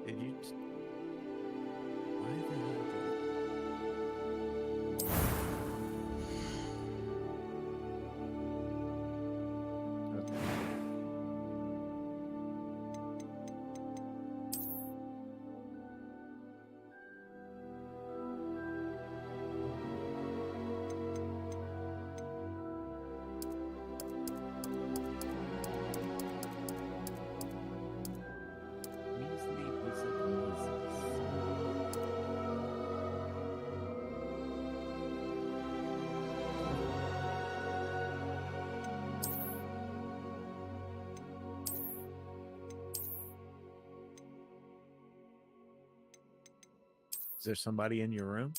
Did you? Why the hell did? Okay. Measly wizard Moses. Is there somebody in your room?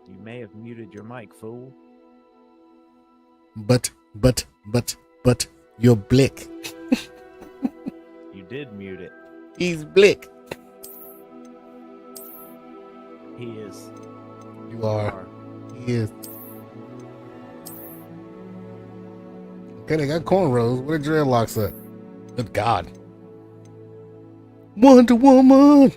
You may have muted your mic, fool. But, you're Blick. You did mute it. He's Blick. He is. You are. He is. Okay, they got cornrows. Where the dreadlocks at? Good God. Wonder Woman.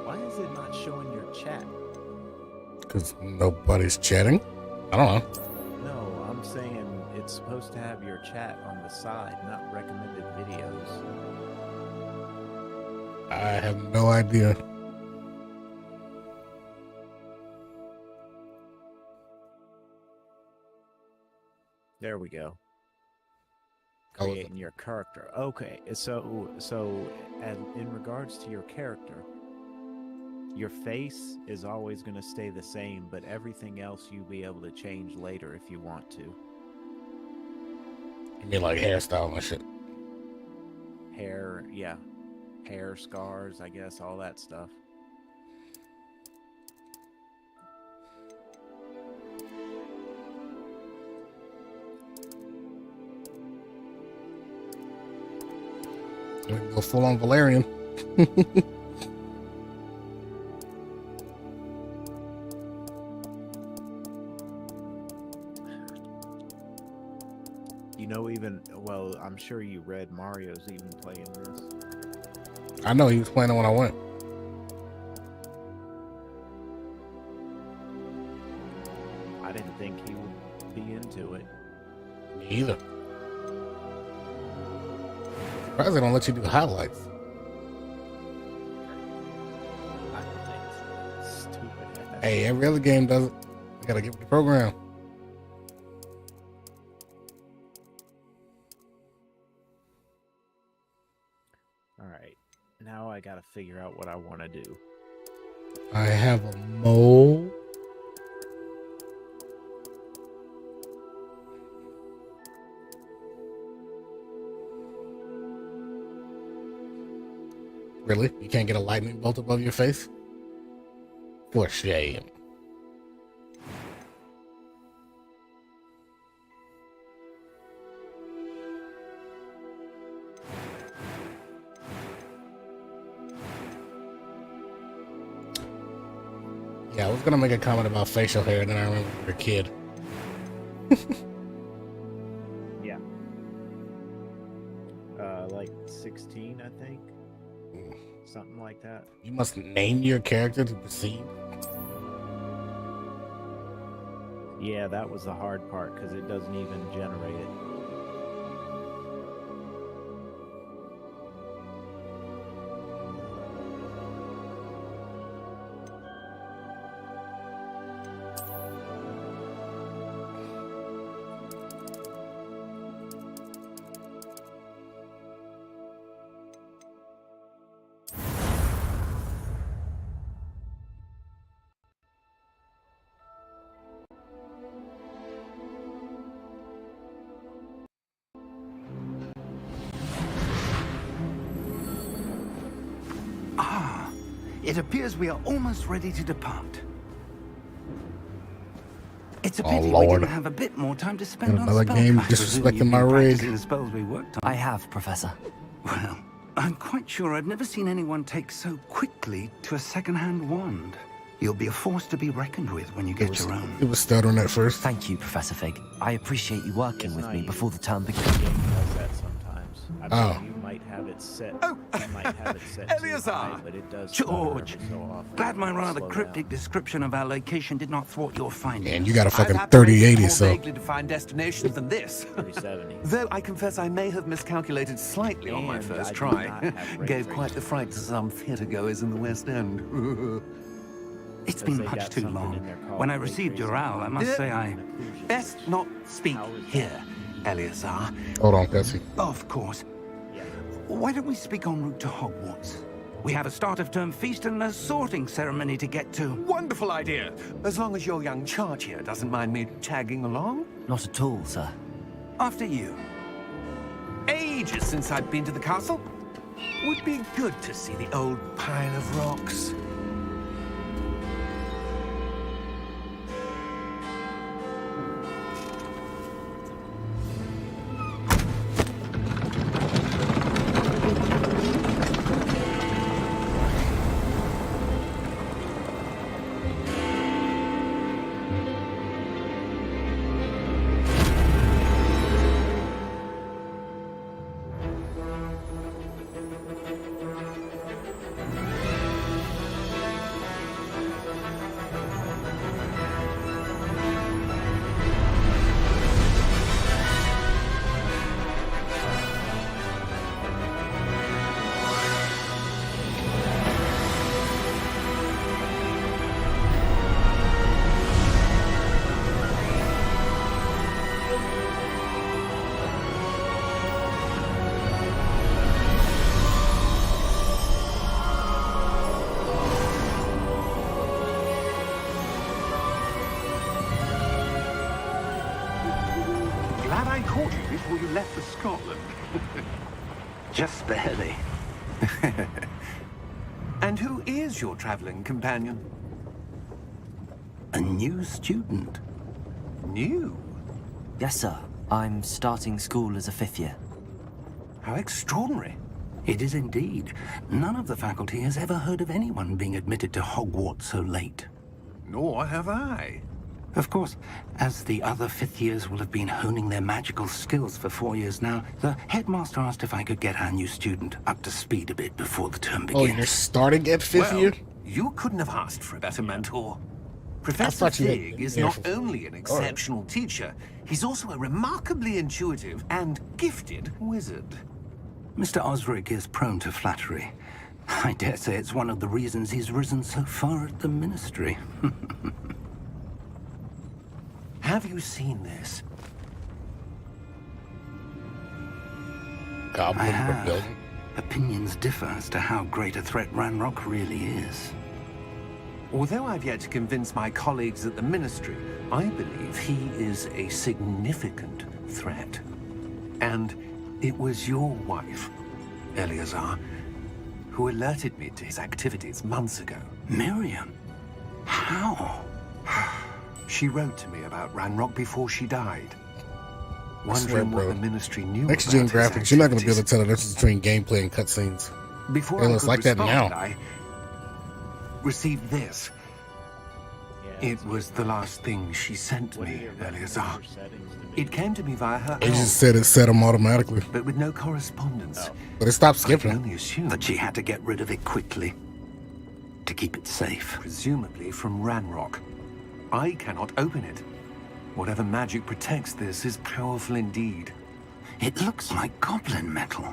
Why is it not showing your chat? Because nobody's chatting. I don't know. No, I'm saying it's supposed to have your chat on the side, not recommended videos. I have no idea. There we go. Creating your character. Okay, so and in regards to your character, your face is always going to stay the same, but everything else you'll be able to change later if you want to. You mean like hairstyle and shit? Hair, yeah. Hair, scars, I guess, all that stuff. Go full on Valerian. You know, even, well, I'm sure you read Mario's even playing this. I know he was playing it when I went. I didn't think he would be into it. Me either. Surprised they don't let you do highlights. I think it's stupid. Hey, every other game does it. You gotta give it the program. Alright, now I gotta figure out what I want to do. I have a mole. Really? You can't get a lightning bolt above your face? For shame. Yeah, I was gonna make a comment about facial hair, and then I remember you were a kid. Yeah. Like 16, I think. Something like that. You must name your character to proceed. Yeah, that was the hard part because it doesn't even generate it. It appears we are almost ready to depart. It's a Oh, pity we Lord. didn't have a bit more time to spend on Another game spellcraft. disrespecting my rig. The spells we worked on. I have, Professor. Well, I'm quite sure I've never seen anyone take so quickly to a second-hand wand. You'll be a force to be reckoned with when you get your own. It was stuttering at first. Thank you, Professor Fig. I appreciate you working with me before the term The begins. game does that sometimes. I mean, Oh. you might have it set. Oh. You might have it set too Eleazar. high, but it does. George, stutter every so often. glad my rather Slow cryptic down. description of our location did not thwart your findings. And you got a fucking I've operated 3080, more so vaguely defined destinations than this. 370. Though I confess I may have miscalculated slightly on my And first I do try. not have ray Gave quite tracing. the fright to some theatre goers in the West End. It's Because been they much got too something long. in there called When I ray received your tracing. owl, I must say I... Best not speak How is that? here, Eleazar. hold on, Bessie. Of course. Yeah. Why don't we speak en route to Hogwarts? We have a start-of-term feast and a sorting ceremony to get to. Wonderful idea. As long as your young charge here doesn't mind me tagging along. Not at all, sir. After you. Ages since I've been to the castle. Would be good to see the old pile of rocks. Glad I caught you before you left for Scotland. Just barely. And who is your traveling companion? A new student. New? Yes, sir. I'm starting school as a 5th year. How extraordinary. It is indeed. None of the faculty has ever heard of anyone being admitted to Hogwarts so late. Nor have I. Of course, as the other 5th years will have been honing their magical skills for 4 years now, the headmaster asked if I could get our new student up to speed a bit before the term Oh, begins. you're starting at 5th Well, year? you couldn't have asked for a better mentor. I Professor thought you had Fig been is there not for- only an exceptional teacher, he's also a remarkably intuitive and gifted wizard. Mr. Osric is prone to flattery. I dare say it's one of the reasons he's risen so far at the ministry. Have you seen this? Goblin I have. Rebellion? Opinions differ as to how great a threat Ranrock really is. Although I've yet to convince my colleagues at the Ministry, I believe he is a significant threat. And it was your wife, Eleazar, who alerted me to his activities months ago. Miriam? How? She wrote to me about Ranrock before she died. I swear, Wondering what bro. the Ministry knew Next gen about his graphics, you're not going to be able activities. to tell the difference between gameplay and cutscenes. Before It I looks could like that respond, now. I received this. Yeah, It was the last thing she sent what are me, your Eleazar. recommended settings to be? It came to me via her It owl, just said it set them automatically. but with no correspondence. But it stopped I can skipping. only assume But she had to get rid of it quickly to keep it safe. presumably from Ranrock. I cannot open it. Whatever magic protects this is powerful indeed. It looks like goblin metal.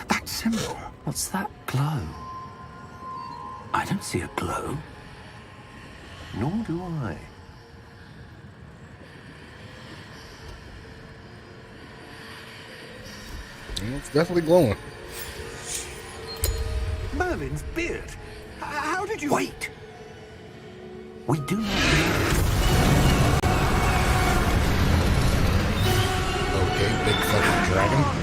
That symbol. What's that? Glow. I don't see a glow. Nor do I. It's definitely glowing. Merlin's beard. How did you... Wait! We do not know. Okay, big fucking dragon.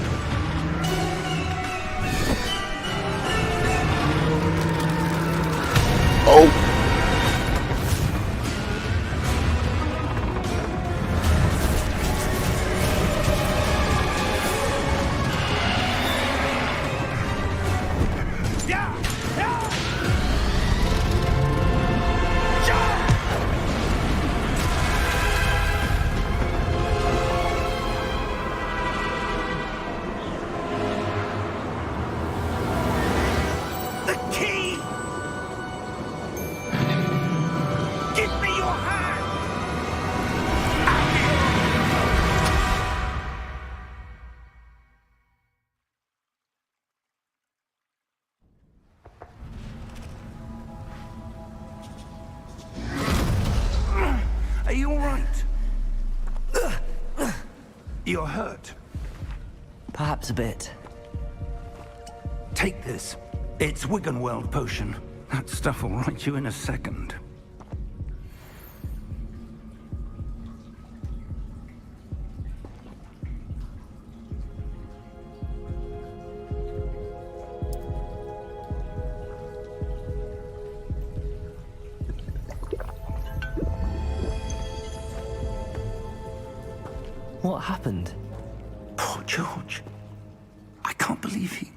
Oh. The key! Give me your hand! Are you all right? You're hurt. Perhaps a bit. Take this. It's Wiggenweld potion. That stuff will right you in a second. What happened? Poor George. I can't believe he...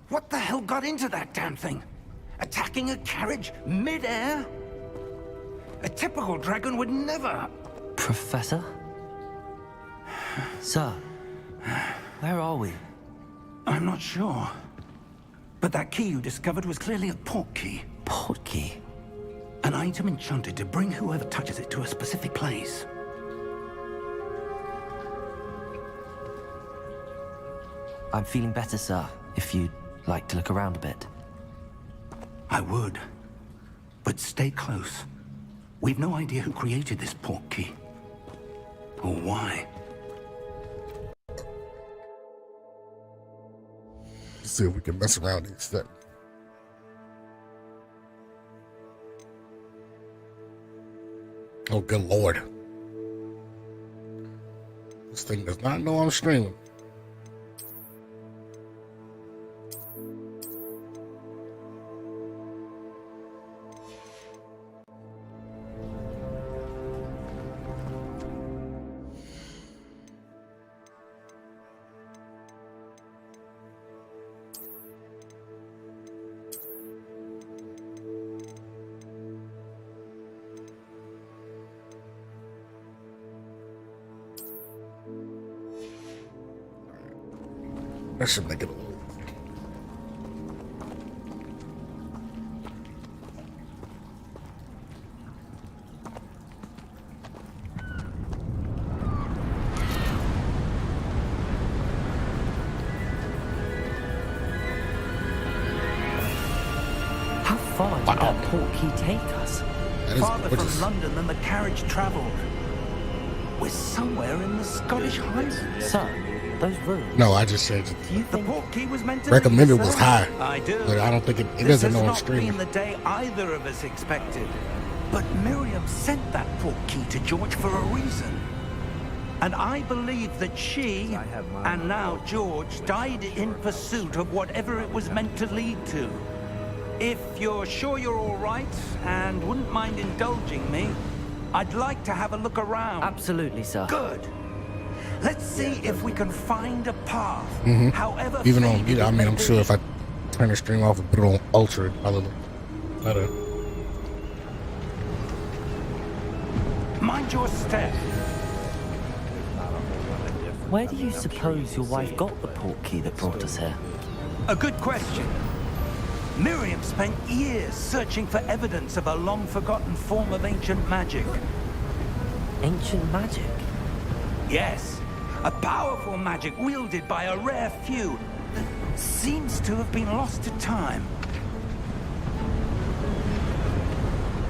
What the hell got into that damn thing? Attacking a carriage mid-air? A typical dragon would never... Professor? Sir, where are we? I'm not sure. But that key you discovered was clearly a port key. Port key? An item enchanted to bring whoever touches it to a specific place. I'm feeling better, sir, if you'd like to look around a bit. I would. But stay close. We've no idea who created this port key. Or why. Let's see if we can mess around these things. Oh, good lord. This thing does not know I'm streaming. That should make it a little. How far did that port key take us? That is Farther gorgeous. from London than the carriage travelled. We're somewhere in the Scottish Highlands. Sir, those rooms. No, I just changed it. Do you The think... port key was meant to Recommended lead us was there. high, I do. but I don't think it This doesn't has know I'm not streaming. been the day either of us expected. But Miriam sent that port key to George for a reason. And I believe that she, and now George, died in pursuit of whatever it was meant to lead to. If you're sure you're all right, and wouldn't mind indulging me, I'd like to have a look around. Absolutely, sir. Good. Let's see if we can find a path. However Even on, faded I it mean, may I'm sure be. if I turn the stream off and put it on ultra, it'd probably look better. Mind your step. Where do you suppose your wife got the port key that brought us here? A good question. Miriam spent years searching for evidence of a long-forgotten form of ancient magic. Ancient magic? Yes, a powerful magic wielded by a rare few that seems to have been lost to time.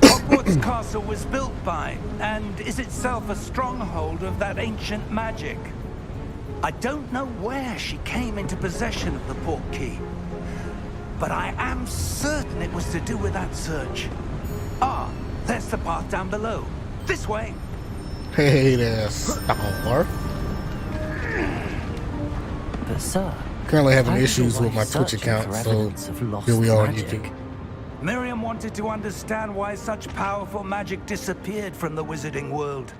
Hogwarts Castle was built by, and is itself a stronghold of that ancient magic. I don't know where she came into possession of the port key, but I am certain it was to do with that search. Ah, there's the path down below. This way. Hey there, Star. But, sir... Currently having how did your issues with wife my search Twitch account, for so evidence of lost here we are on magic? YouTube. Miriam wanted to understand why such powerful magic disappeared from the wizarding world.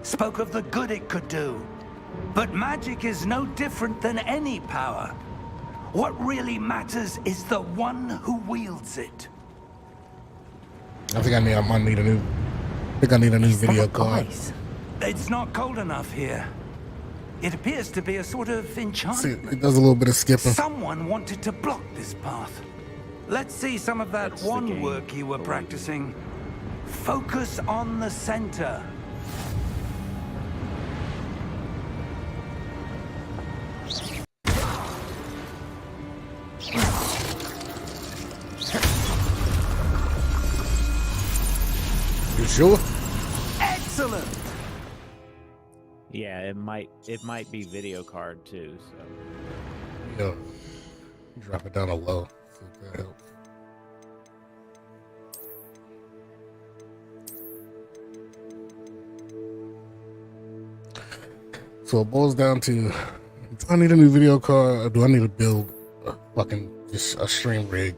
Spoke of the good it could do. But magic is no different than any power. What really matters is the one who wields it. I think I might need a new. I think I need a new video card. Ice? It's not cold enough here. It appears to be a sort of See, enchantment. it does a little bit of skipping. Someone wanted to block this path. Let's see some of that That's the wand game. work you were practicing. Focus on the center. You sure? Excellent! Yeah, it might be video card too. So Yeah. Drop it down a low. See if that helps. So it boils down to, do I need a new video card or do I need to build a fucking just a stream rig?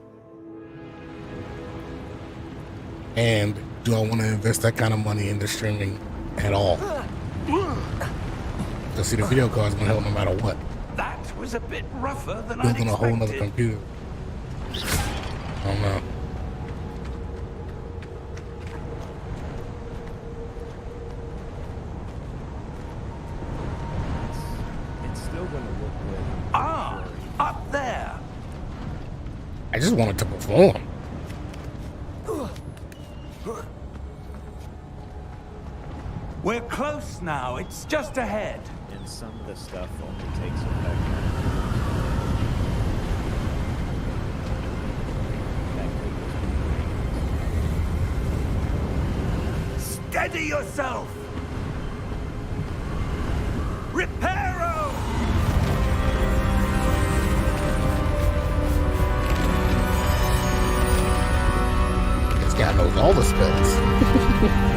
And do I want to invest that kind of money into streaming at all? Because see, the video card's gonna help no matter what. That was a bit rougher than I'd Building a whole nother expected. computer. I don't know. it's still gonna look good. Ah, up there. I just want it to perform. We're close now. It's just ahead. And some of the stuff only takes effect. Steady yourself. Reparo! This guy knows all the spells.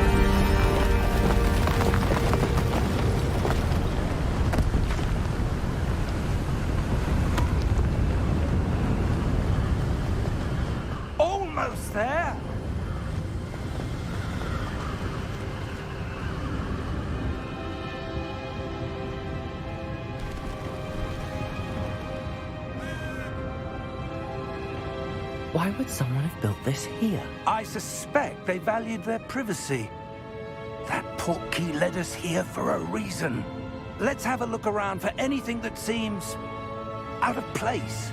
Almost there. Why would someone have built this here? I suspect they valued their privacy. That portkey led us here for a reason. Let's have a look around for anything that seems out of place.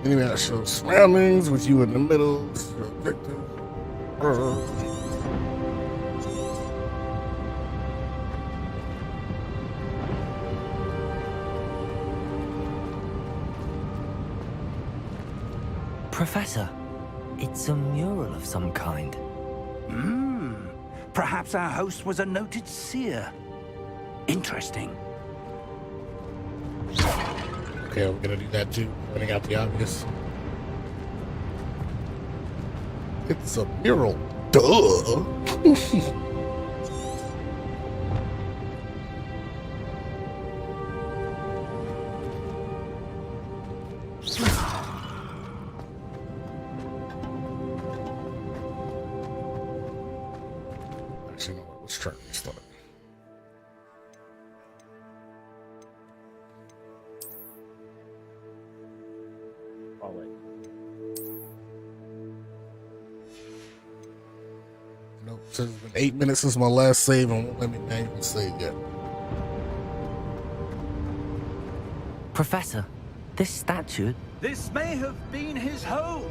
Anyway, I show surroundings with you in the middle. Your objective. Professor, it's a mural of some kind. Perhaps our host was a noted seer. Interesting. Okay, we're gonna do that too. Pointing out the obvious. It's a mural. Duh. Actually, no, let's try to restart. Call it. Nope, says it's been 8 minutes since my last save and won't let me not even save yet. Professor, this statue... This may have been his home.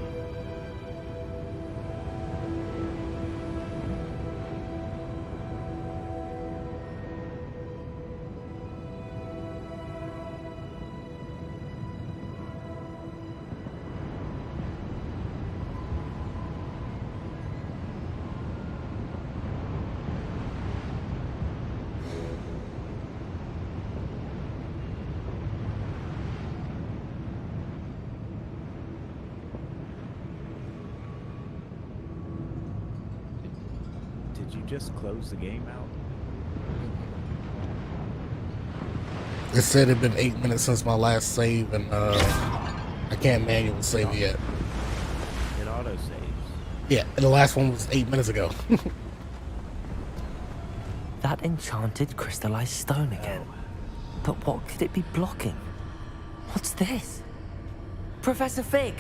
just close the game out? It said it'd been 8 minutes since my last save, and I can't manually save it yet. It auto saves. Yeah, and the last one was 8 minutes ago. That enchanted crystallized stone again. But what could it be blocking? What's this? Professor Fig!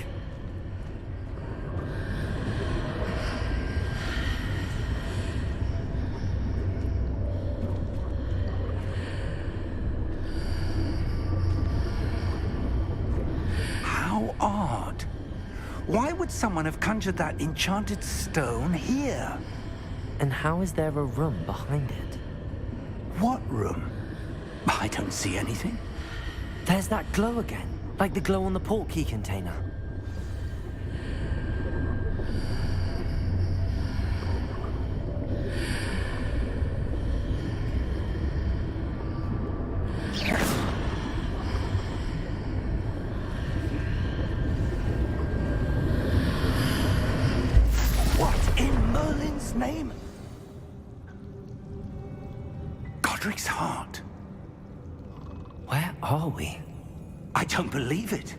How odd. Why would someone have conjured that enchanted stone here? And how is there a room behind it? What room? I don't see anything. There's that glow again, like the glow on the portkey container. What in Merlin's name? Godric's heart. Where are we? I don't believe it.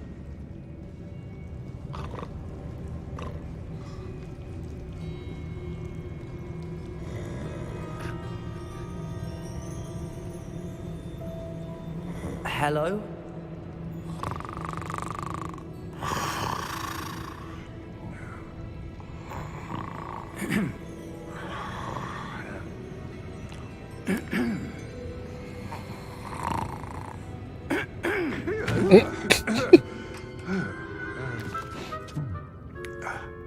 Hello?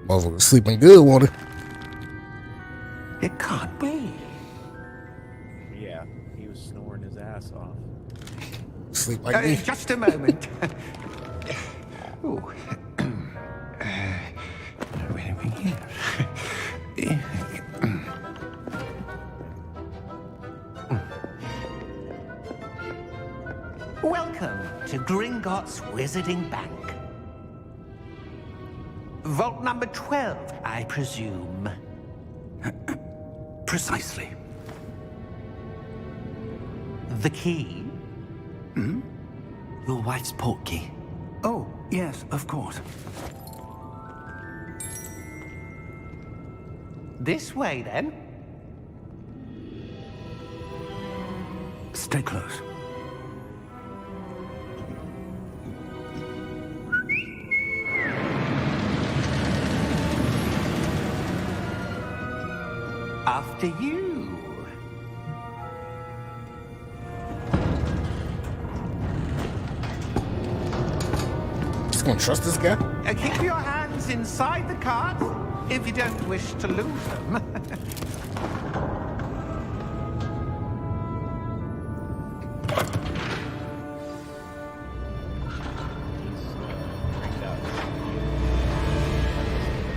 Motherfucker sleeping good, won't it? It can't be. Yeah, he was snoring his ass off. Sleep like me. Just a moment. Ooh. Wait a minute. Welcome to Gringotts Wizarding Bank. Vault number 12, I presume. Precisely. The key? Your wife's portkey. Oh, yes, of course. This way, then. Stay close. After you. Just gonna trust this guy? Keep your hands inside the cart if you don't wish to lose them.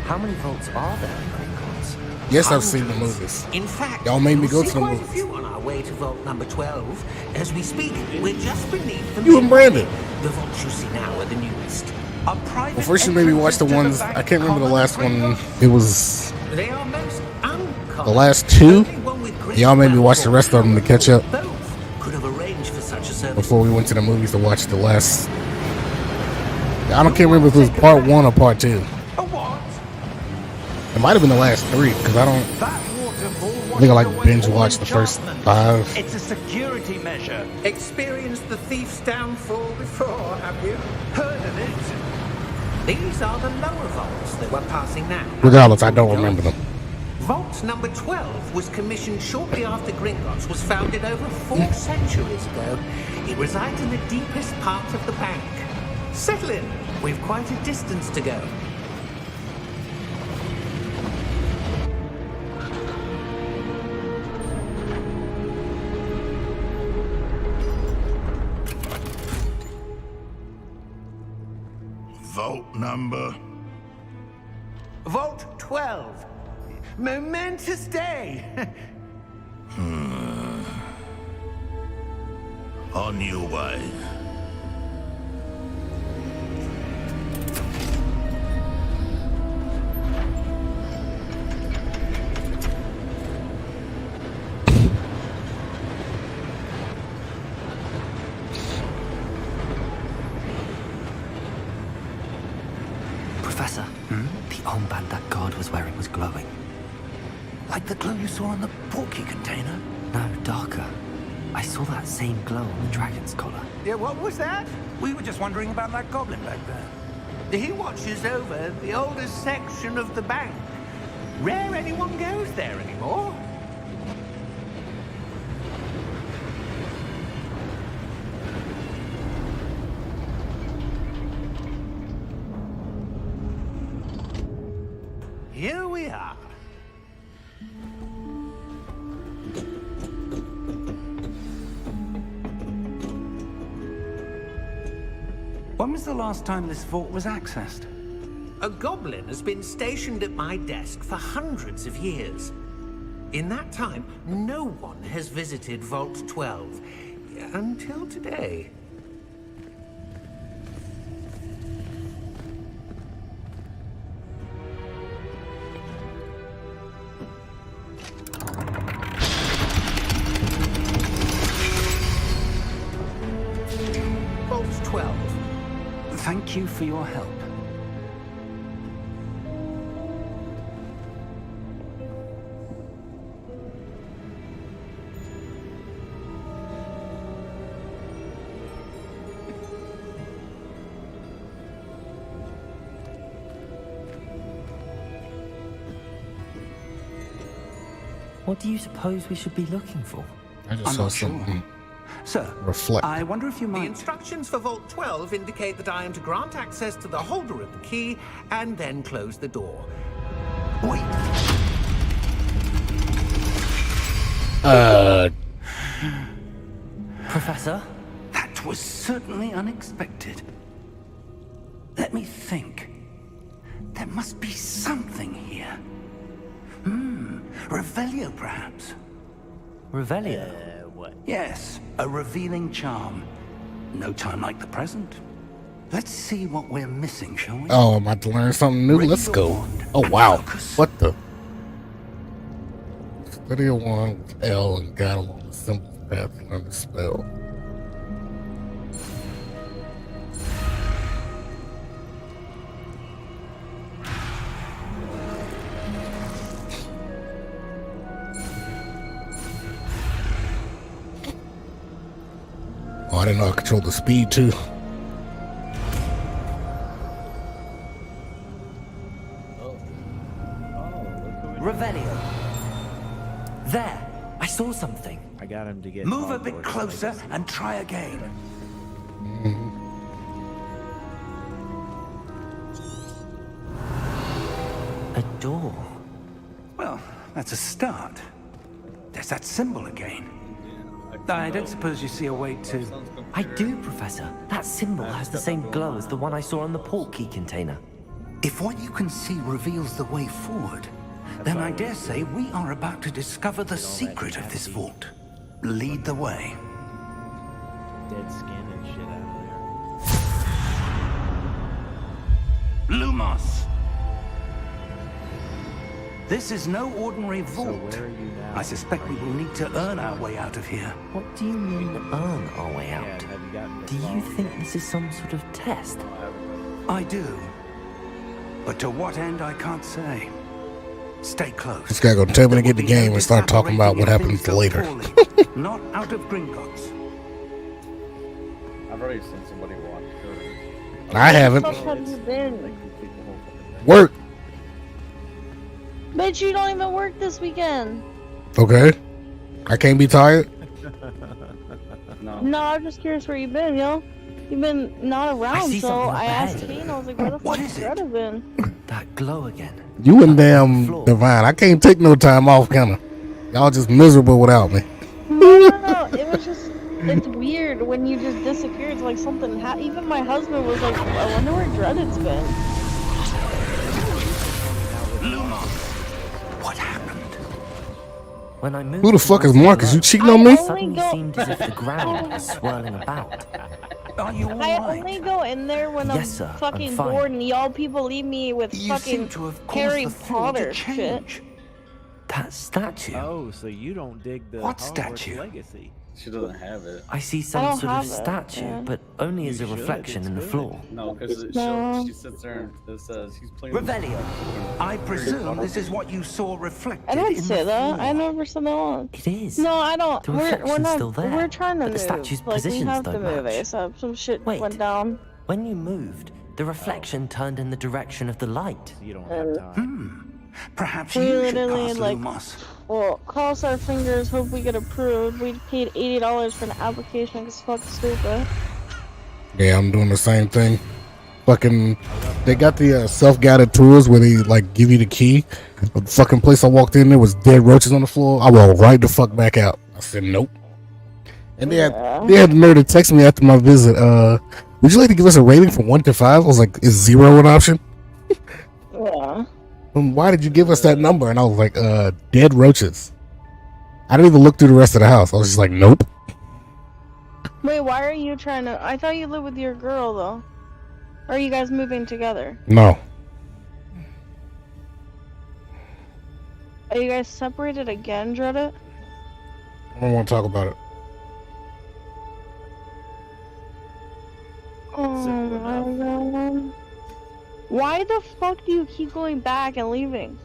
How many vaults are there in Gringotts? Yes, I've seen the movies. In fact, Y'all made me you'll go see to the quite movies. a few on our way to vault number 12. As we speak, we're just beneath the You main and Brandon. lobby. The vaults you see now are the newest. A private Well, first you made me watch the entrance ones. to bank I can't remember the common last one. Gringotts. It was They are most uncommon. the last two. Only one with great Y'all made me watch the rest of them to catch up Both could have arranged for such a service. before we went to the movies to watch the last. I can't remember if it was part 1 or part 2. A what? It might have been the last 3 because I don't. That waterfall I think I like washed away binge all watched the first enchantment. 5. It's a security measure. Experienced the thief's downfall before, have you? Heard of it? These are the lower vaults that we're passing now. Regardless, I don't remember them. Vault number 12 was commissioned shortly after Gringotts was founded over 4 centuries ago. It resides in the deepest part of the bank. Settle in. We've quite a distance to go. Vault number. Vault 12. Momentous day. On your way. armband that guard was wearing was glowing. Like the glow you saw in the portkey container? No, darker. I saw that same glow on the dragon's collar. Yeah, what was that? We were just wondering about that goblin back there. He watches over the oldest section of the bank. Rare anyone goes there anymore. Here we are. When was the last time this vault was accessed? A goblin has been stationed at my desk for hundreds of years. In that time, no one has visited Vault 12. Until today. Vault 12. Thank you for your help. What do you suppose we should be looking for? I just I'm saw not sure. something Sir, reflect. I wonder if you The might... instructions for Vault 12 indicate that I am to grant access to the holder of the key and then close the door. Wait, Professor? that was certainly unexpected. Let me think. There must be something here. Revelio, perhaps? Revelio? What? Yes, a revealing charm. No time like the present. Let's see what we're missing, shall we? Oh, I'm about to learn something new. Ready Let's your go. wand. Oh, wow. Focus. What the? Study a wand with L and guide along the simple path to learn the spell. Oh, I didn't know I controlled the speed too. Revelio. There! I saw something. I got him to get. Move a bit Hogwarts closer legacy. and try again. A door. Well, that's a start. There's that symbol again. I don't suppose you see a way to... I do, Professor. That symbol has the same glow as the one I saw in the portkey container. If what you can see reveals the way forward, then I dare say we are about to discover the secret of this vault. Lead the way. Dead skin and shit out Lumos! This is no ordinary of there. So vault. where are you now? I suspect we will need to earn our way out of here. What do you mean, earn our way Yeah, out? have you gotten Do you think this is some sort of test? I do. But to what end, I can't say. Stay close. This guy gonna tell me to There get the will be no game and start talking about what disapparating happens if things later. go poorly. Not out of Gringotts. I've already seen somebody watch her. I haven't. How have you been? complete the whole fucking thing. Work. Bitch, you don't even work this weekend. Okay. I can't be tired. No. No, I'm just curious where you've been, yo. You've been not around, see so something up I asked ahead. Kane, I was like, where the What fuck is it? Greta been? That glow again. You and Up on the damn floor. Divine. I can't take no time off, kinda. Y'all just miserable without me. No, it was just, it's weird when you just disappear. It's like something, even my husband was like, I wonder where Dreaded's been. Lumos! What happened? When I moved Who the fuck is towards Marcus? the You light, cheating on I me? only it suddenly go- seemed as if the ground was swirling about. Are you I alright? only go in there when Yes, I'm sir, I'm fucking fine. bored and y'all people leave me with You seem fucking to have caused Harry the floor Potter to shit. change. That statue. Oh, so you don't dig the What Hogwarts statue? legacy? She doesn't have it. I see I some don't sort of have it, statue, yeah. but only as You a should, reflection it's in the good. floor. No, because No. she sits there and it says he's playing. Revelio. I presume this is what you saw reflected I don't in say the that. floor. I never said that once. It is. No, I don't. The We're reflection's not. still there, We're trying to but the move. statue's Like we positions have to don't move match. ASAP. Some shit Wait. went down. When you moved, the reflection turned in the direction of the light. You don't have time. Perhaps We you should literally, pass like- Lumos. Well, cross our fingers. Hope we get approved. We paid $80 for an application. Cause fuck stupid. Yeah, I'm doing the same thing. Fucking, they got the self-guided tours where they like give you the key. The fucking place I walked in, there was dead roaches on the floor. I walked right the fuck back out. I said nope. And they had the nerve to text me after my visit. Would you like to give us a rating from 1 to 5? I was like, is 0 an option? Yeah. Why did you give us that number? And I was like, dead roaches. I didn't even look through the rest of the house. I was just like, nope. Wait, why are you trying to? I thought you lived with your girl though. Or are you guys moving together? No. Are you guys separated again, Dreadit? I don't want to talk about it. Oh Simple my enough. god. Why the fuck do you keep going back and leaving?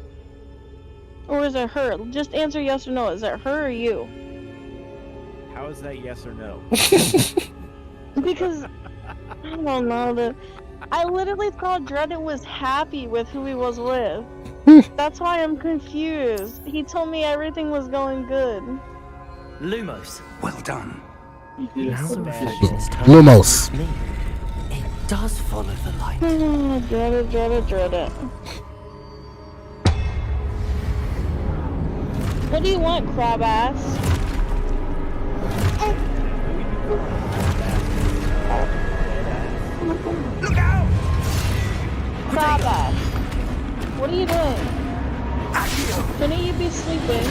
Or is it her? Just answer yes or no. Is it her or you? How is that yes or no? Because I don't know. I literally thought Dreadit was happy with who he was with. That's why I'm confused. He told me everything was going good. Lumos. Well done. Now the reflection is turned Lumos. towards me. It does follow the light. Dreadit. What do you want, crab ass? Look out! Crab ass. What are you doing? Shouldn't you be sleeping?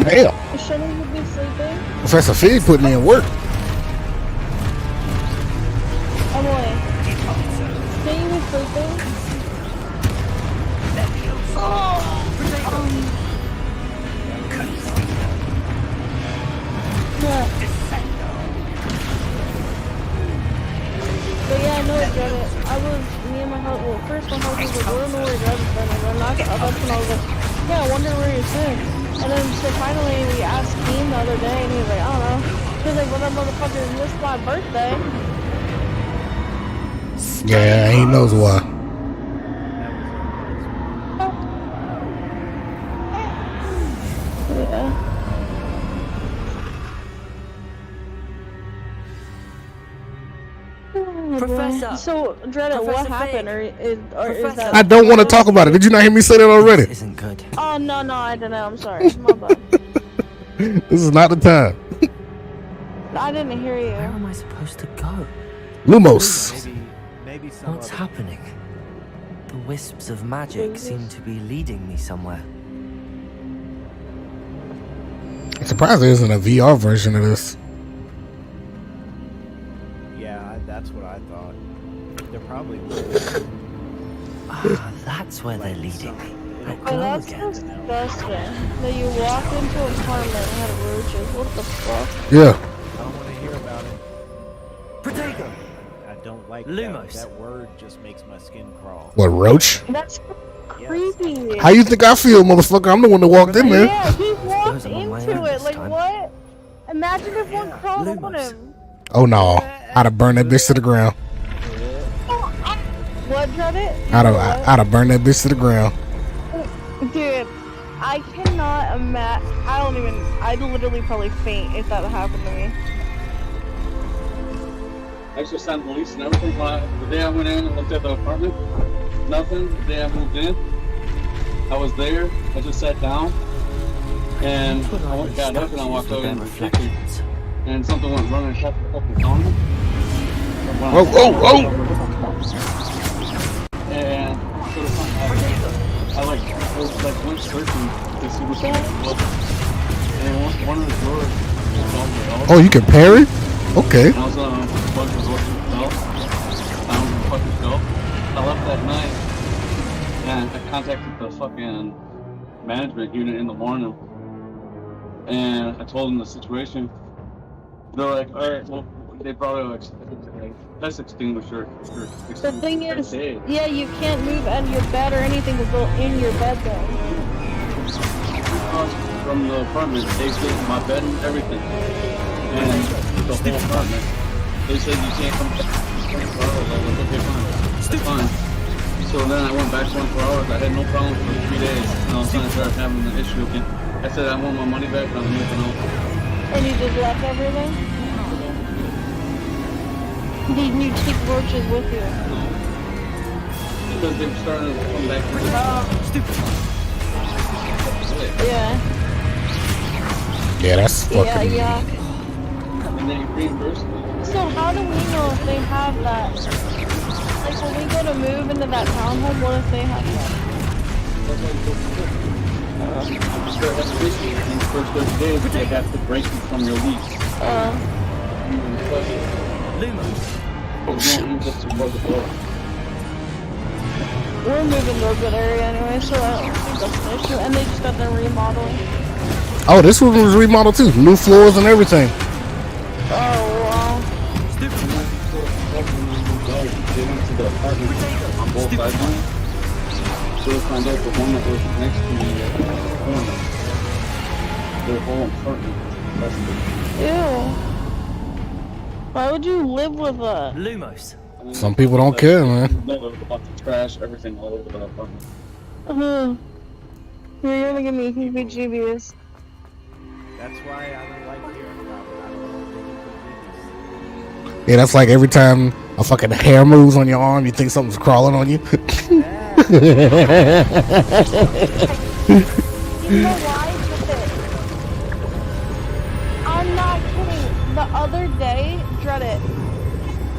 Damn. Shouldn't you be sleeping? Professor Fig put me in work. Emily. Shouldn't you be sleeping? Yeah. But yeah, no, Dreadit. Me and my husband, well, first my husband was like, we don't know where Dreadit's been, and then that's when I was like, yeah, I wonder where he's been. And then so finally we asked Keem the other day, and he was like, I don't know. He was like, well, that motherfucker missed my birthday. Yeah, he knows why. Yeah. Professor! So, Dreadit, what Professor happened? Fig! Or is Professor! that... I don't want to talk about it. Did you not hear me say that already? This isn't good. Oh, no, I didn't. I'm sorry. My bad. This is not the time. I didn't hear Where you. am I supposed to go? Lumos. Maybe some What's other- happening? The wisps of magic seem to be leading me somewhere. I'm surprised there isn't a VR version of this. Yeah, that's what I thought. There probably will. Ah, that's where they're leading me. That Oh, glow that's again. disgusting. That you walked into an apartment and had roaches. What the fuck? Yeah. I don't want to hear about it. Protego! I don't like Lumos. that word. Just makes my skin crawl. What, roach? That's Yes. creepy. How you think I feel, motherfucker? I'm the one that walked in there. Yeah, he walked Those are on my into own it. this Like, time. what? Imagine if one crawled up on Lumos. him. Oh no. I'd have burned that bitch to the ground. What, Dreadit? I'd have burned that bitch to the ground. Dude, I cannot imagine. I'd literally probably faint if that happened to me. I actually sent police and everything. The day I went in and looked at the apartment, nothing. The day I moved in, I was there. I just sat down, and I got up and I walked over Their in the kitchen, reflections. and something went running and shut the fucking counter. Whoa, whoa, whoa! And I went searching to see what was. And one of the drawers was all the dolls. Oh, you can parry? Okay. And I was on a bunch of working shelf. Found a fucking shelf. I left that night. And I contacted the fucking management unit in the morning, and I told them the situation. They're like, all right, well, they brought a fire extinguisher. The thing is, yeah, you can't move out of your bed or anything to go in your bed though. From the apartment, they said my bed and everything, and the whole apartment. They said you can't come back 24 hours. I was like, okay, fine, that's fine. So then I went back 24 hours. I had no problem for 3 days. And I was trying to start having an issue again. I said I want my money back, and I'm moving out. And you just left everything? Did you take roaches with you? No. Because they were starting to come back. Yeah. Yeah, that's fucking. Yeah. And then you reimburse me. So how do we know if they have that? Like when we go to move into that townhome, what if they have that? So that's basically in the first 30 days, they have to break you from your lease. Oh shit. We're moving to a good area anyway, so I don't think that's an issue. And they just got their remodeling. Oh, this one was remodeled too. New floors and everything. Oh wow. They went to the apartment on both sides of me. So we found out the one that was next to me at the corner. Their whole apartment. Ew. Why would you live with a Lumos. Some people don't care, man. Trash, everything all over the apartment. You're gonna give me heebie-jeebies. That's why I don't like hearing about it. I don't know. Yeah, that's like every time a fucking hair moves on your arm, you think something's crawling on you. You know why? I'm not kidding. The other day, dread it.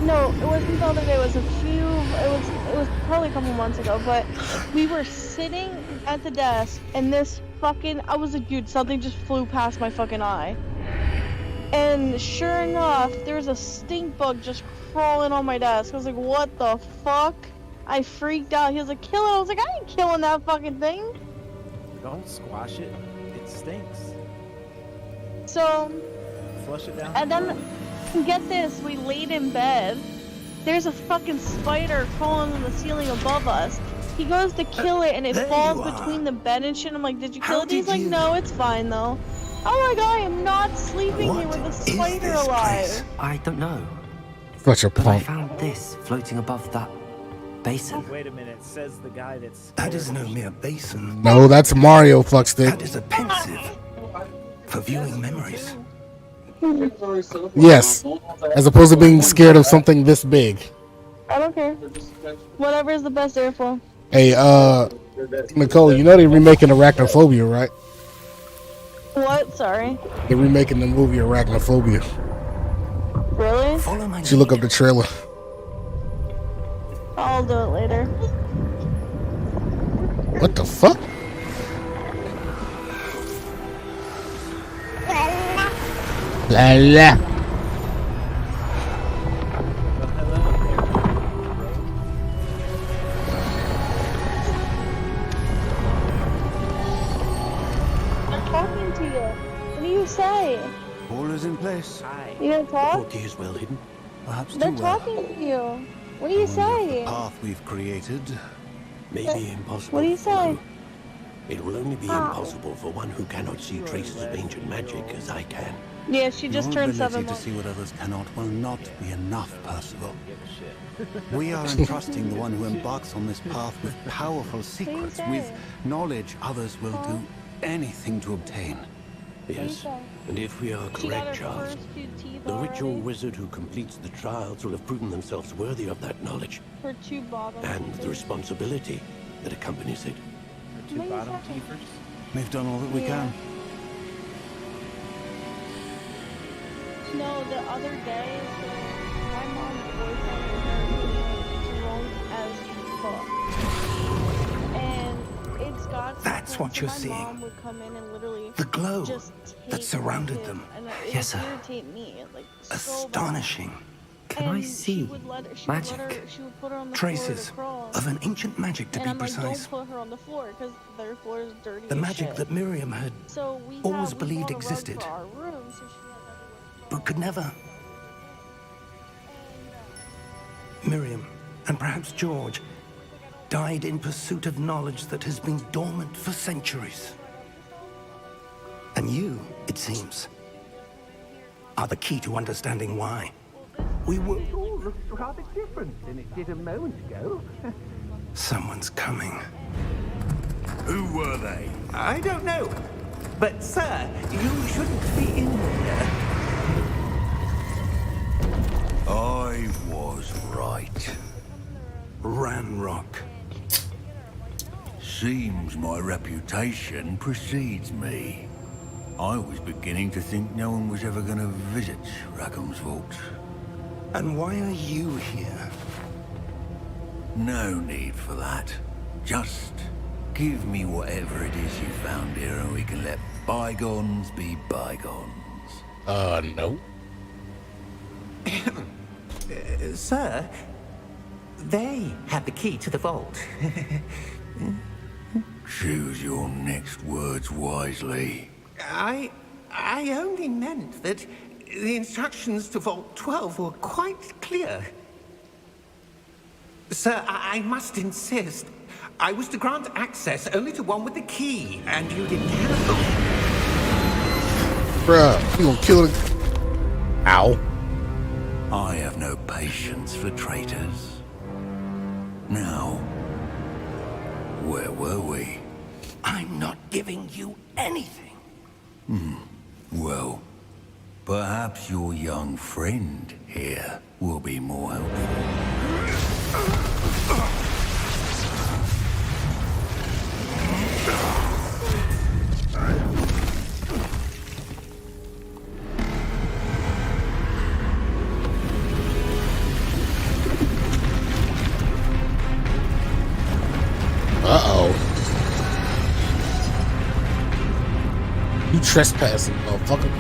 No, it wasn't the other day. It was it was probably a couple months ago. But we were sitting at the desk, and this fucking, I was like, dude, something just flew past my fucking eye. And sure enough, there was a stink bug just crawling on my desk. I was like, what the fuck? I freaked out. He was like, kill it. I was like, I ain't killing that fucking thing. Don't squash it. It stinks. So, Flush it down. and then, get this, we laid in bed. There's a fucking spider crawling on the ceiling above us. He goes to kill it, and it falls between the bed and shit. I'm like, did you kill it? He's like, no, it's fine, though. I'm like, I am not sleeping here with a spider alive. I don't know. Such a But I punk. found this floating above that basin. Wait a minute. Says the guy that's. That is no mere basin. No, that's Mario fuckstick. That is a pensive for viewing memories. Yes, as opposed to being scared of something this big. I don't care. Whatever is the best airflow. Hey, Nicole, you know they're remaking Arachnophobia, right? What? Sorry. They're remaking the movie Arachnophobia. Really? Follow my You look up the trailer. I'll do it later. What the fuck? La la. I'm talking to you. What do you say? All is in place. You gonna talk? Porty is well hidden. Perhaps They're too well. talking to you. What do you say? The path we've created may be impossible. What do you say? It will only be impossible for one who cannot see traces of ancient magic as I can. Yeah, she just Your turned ability 7 to months. see what others cannot will not be enough, Percival. We are entrusting the one who embarks on this path with powerful secrets, with knowledge others will do anything to obtain. Yes, and if we are She got correct, her Charles, first 2 teeth the ritual already. wizard who completes the trials will have proven themselves worthy of that knowledge Her 2 bottom and the teeth. responsibility that accompanies it. Two bottom teethers. We've done all that we can. No, the other day, so my mom's boyfriend was drunk as fuck. And it's got to That's the point what you're so my seeing. mom would come in and literally The glow just that take surrounded him, them. and it Yes, would sir. irritate me, like, so bad. Astonishing. Can I see magic? She would put her on the Traces floor to crawl. of an ancient magic, to And be I'm like, precise. don't put her on the floor, because their floor is dirty The as magic shit. that Miriam had So we always we believed bought a rug existed, for our room, so she has everywhere to but could crawl. never. Miriam, and perhaps George, died in pursuit of knowledge that has been dormant for centuries. And you, it seems, are the key to understanding why. We were... It all looks rather different than it did a moment ago. Someone's coming. Who were they? I don't know. But, sir, you shouldn't be in here. I was right. Ranrock. Seems my reputation precedes me. I was beginning to think no one was ever going to visit Rackham's vault. And why are you here? No need for that. Just give me whatever it is you found here and we can let bygones be bygones. No. Sir, they had the key to the vault. Choose your next words wisely. I only meant that the instructions to Vault 12 were quite clear. Sir, I must insist. I was to grant access only to one with the key, and you didn't have it. Bruh, you gonna kill it? Ow. I have no patience for traitors. Now, where were we? I'm not giving you anything. Well, perhaps your young friend here will be more helpful. Uh-oh. You trespassing, motherfucker.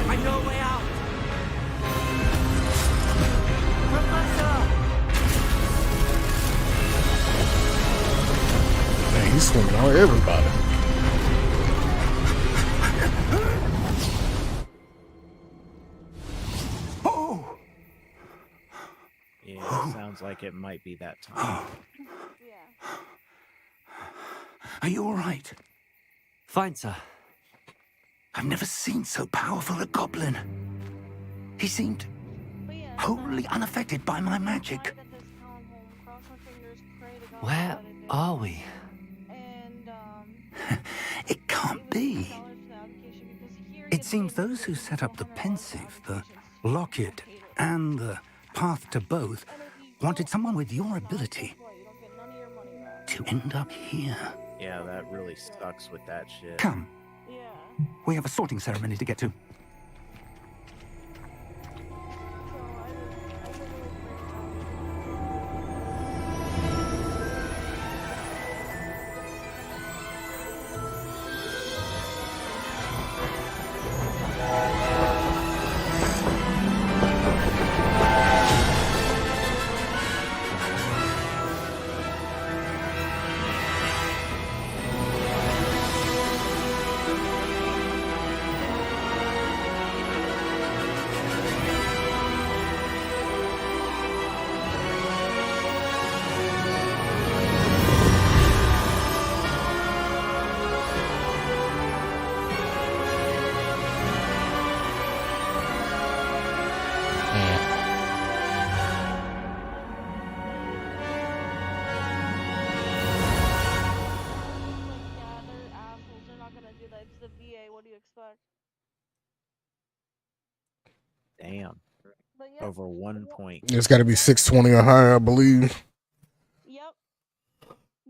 I know a way out. Man, he's swinging on everybody. Yeah, it sounds like it might be that time. Yeah. Are you all right? Fine, sir. I've never seen so powerful a goblin. He seemed But yeah, wholly unaffected by my magic. arrive at this town home, cross my fingers, pray to God Where that it did. are we? And It can't be. $8 for the application, because here you It get seems paid those who for set up the $400 pensive, the applications. locket, and the path to both And if you wanted don't, someone with your not ability employed, you don't get none of your money back. to end up here. Yeah, that really sucks with that shit. Come, Yeah. we have a sorting ceremony to get to. So I literally the VA. What do you expect? Damn. But yeah. Over 1 point. It's got to be 620 or higher, I believe. Yep.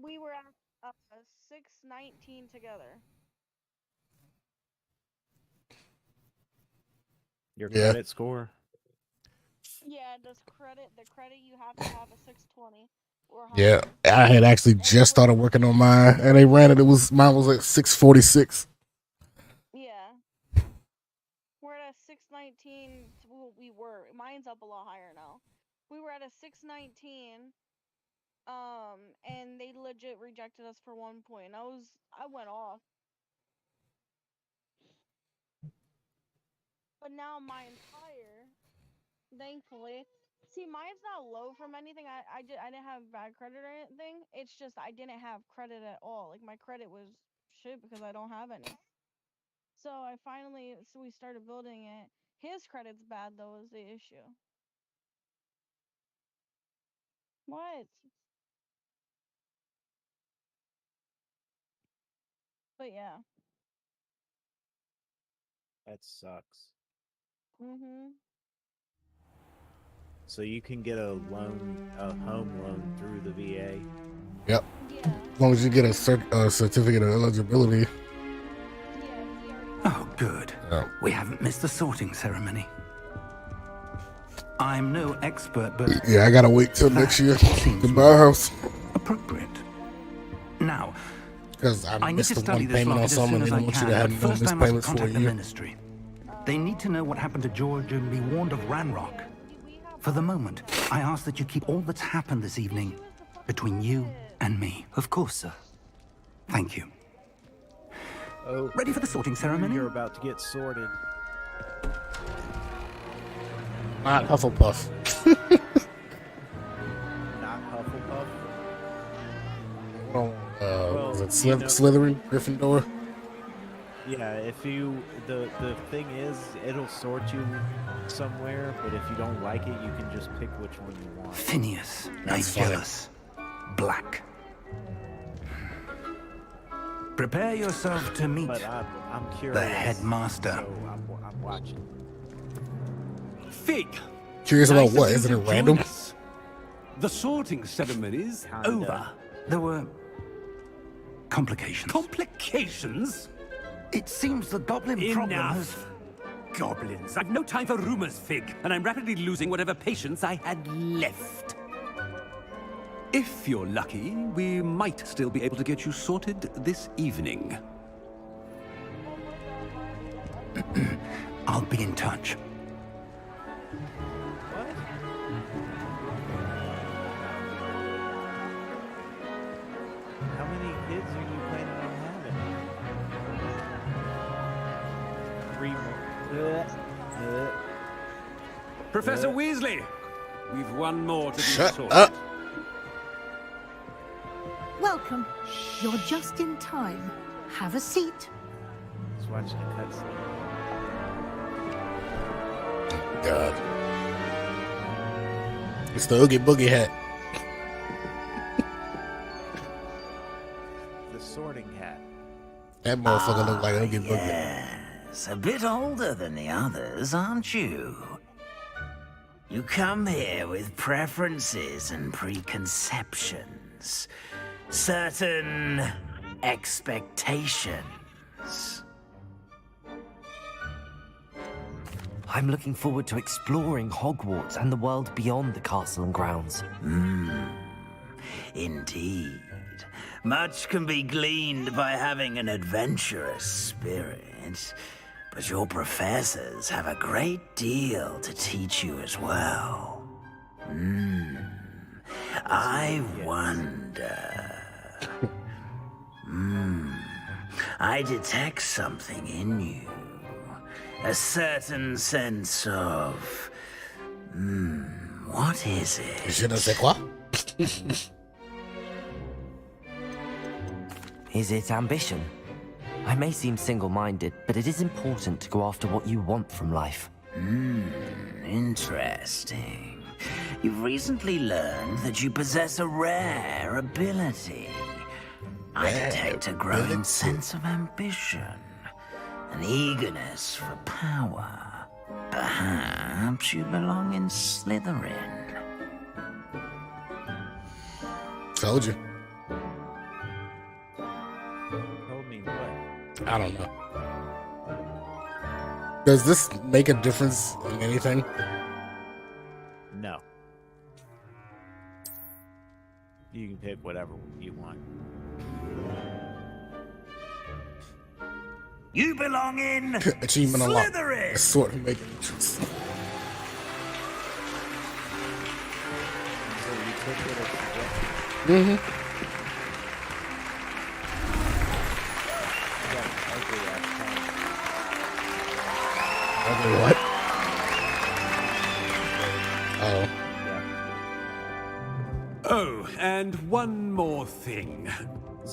We were at 619 together. Your Yeah. credit score? Yeah, does the credit you have to have a 620 or Yeah, higher. I had actually just started working on mine, and they ran it. Mine was at 646. Yeah. We're at a 619. Well, we were. Mine's up a lot higher now. We were at a 619. And they legit rejected us for 1 point. I went off. But now mine's higher. Thankfully. See, mine's not low from anything. I didn't have bad credit or anything. It's just I didn't have credit at all. Like my credit was shit because I don't have any. So we started building it. His credit's bad though is the issue. What? But yeah. That sucks. Mhm. So you can get a home loan through the VA. Yep. Yeah. As long as you get a certificate of eligibility. Oh, good. Yeah. We haven't missed the sorting ceremony. I'm no expert, but Yeah, I gotta wait till next year to buy a house. Appropriate. Now, because I need missed to the study one this payment on locket as something. soon They as don't I want you can, to have but no first missed I must payments for a contact the year. ministry. They need to know what happened to George and be warned of Ranrock. For the moment, I ask that you keep all that's happened this evening between you and me. Of course, sir. Thank you. Oh, ready for the sorting ceremony? You're about to get sorted. Not Hufflepuff. Not Hufflepuff. Oh, is it Slytherin, Gryffindor? Yeah, if you the thing is, it'll sort you somewhere, but if you don't like it, you can just pick which one you want. Phineas, That's Nigellus, Black. Prepare yourself to meet But I'm curious. the headmaster. So I'm watching. Fig. Curious about what? Isn't it random? The sorting ceremony's over. There were complications. Complications? It seems the goblin problem has... Enough. Goblins. I've no time for rumors, Fig, and I'm rapidly losing whatever patience I had left. If you're lucky, we might still be able to get you sorted this evening. I'll be in touch. How many kids are you planning on having? 3 more. Professor Weasley, we've one more to be Shut sorted. up. Welcome. You're just in time. Have a seat. Just watching a cutscene. God. It's the Oogie Boogie hat. The sorting hat. That motherfucker look like Oogie Boogie. Yes, a bit older than the others, aren't you? You come here with preferences and preconceptions. Certain expectations. I'm looking forward to exploring Hogwarts and the world beyond the castle and grounds. Indeed. Much can be gleaned by having an adventurous spirit, but your professors have a great deal to teach you as well. I wonder... I detect something in you. A certain sense of... what is it? Je ne sais quoi. Is it ambition? I may seem single-minded, but it is important to go after what you want from life. Interesting. You've recently learned that you possess a rare ability. I detect a growing sense of ambition, an eagerness for power. Perhaps you belong in Slytherin. Told you. Told me what? I don't know. Does this make a difference in anything? No. You can pick whatever you want. You belong in Achievement unlocked. Slytherin. Sort of make a difference. So you pick it as you get. Mm-hmm. Ugly what? Oh. Oh, and one more thing.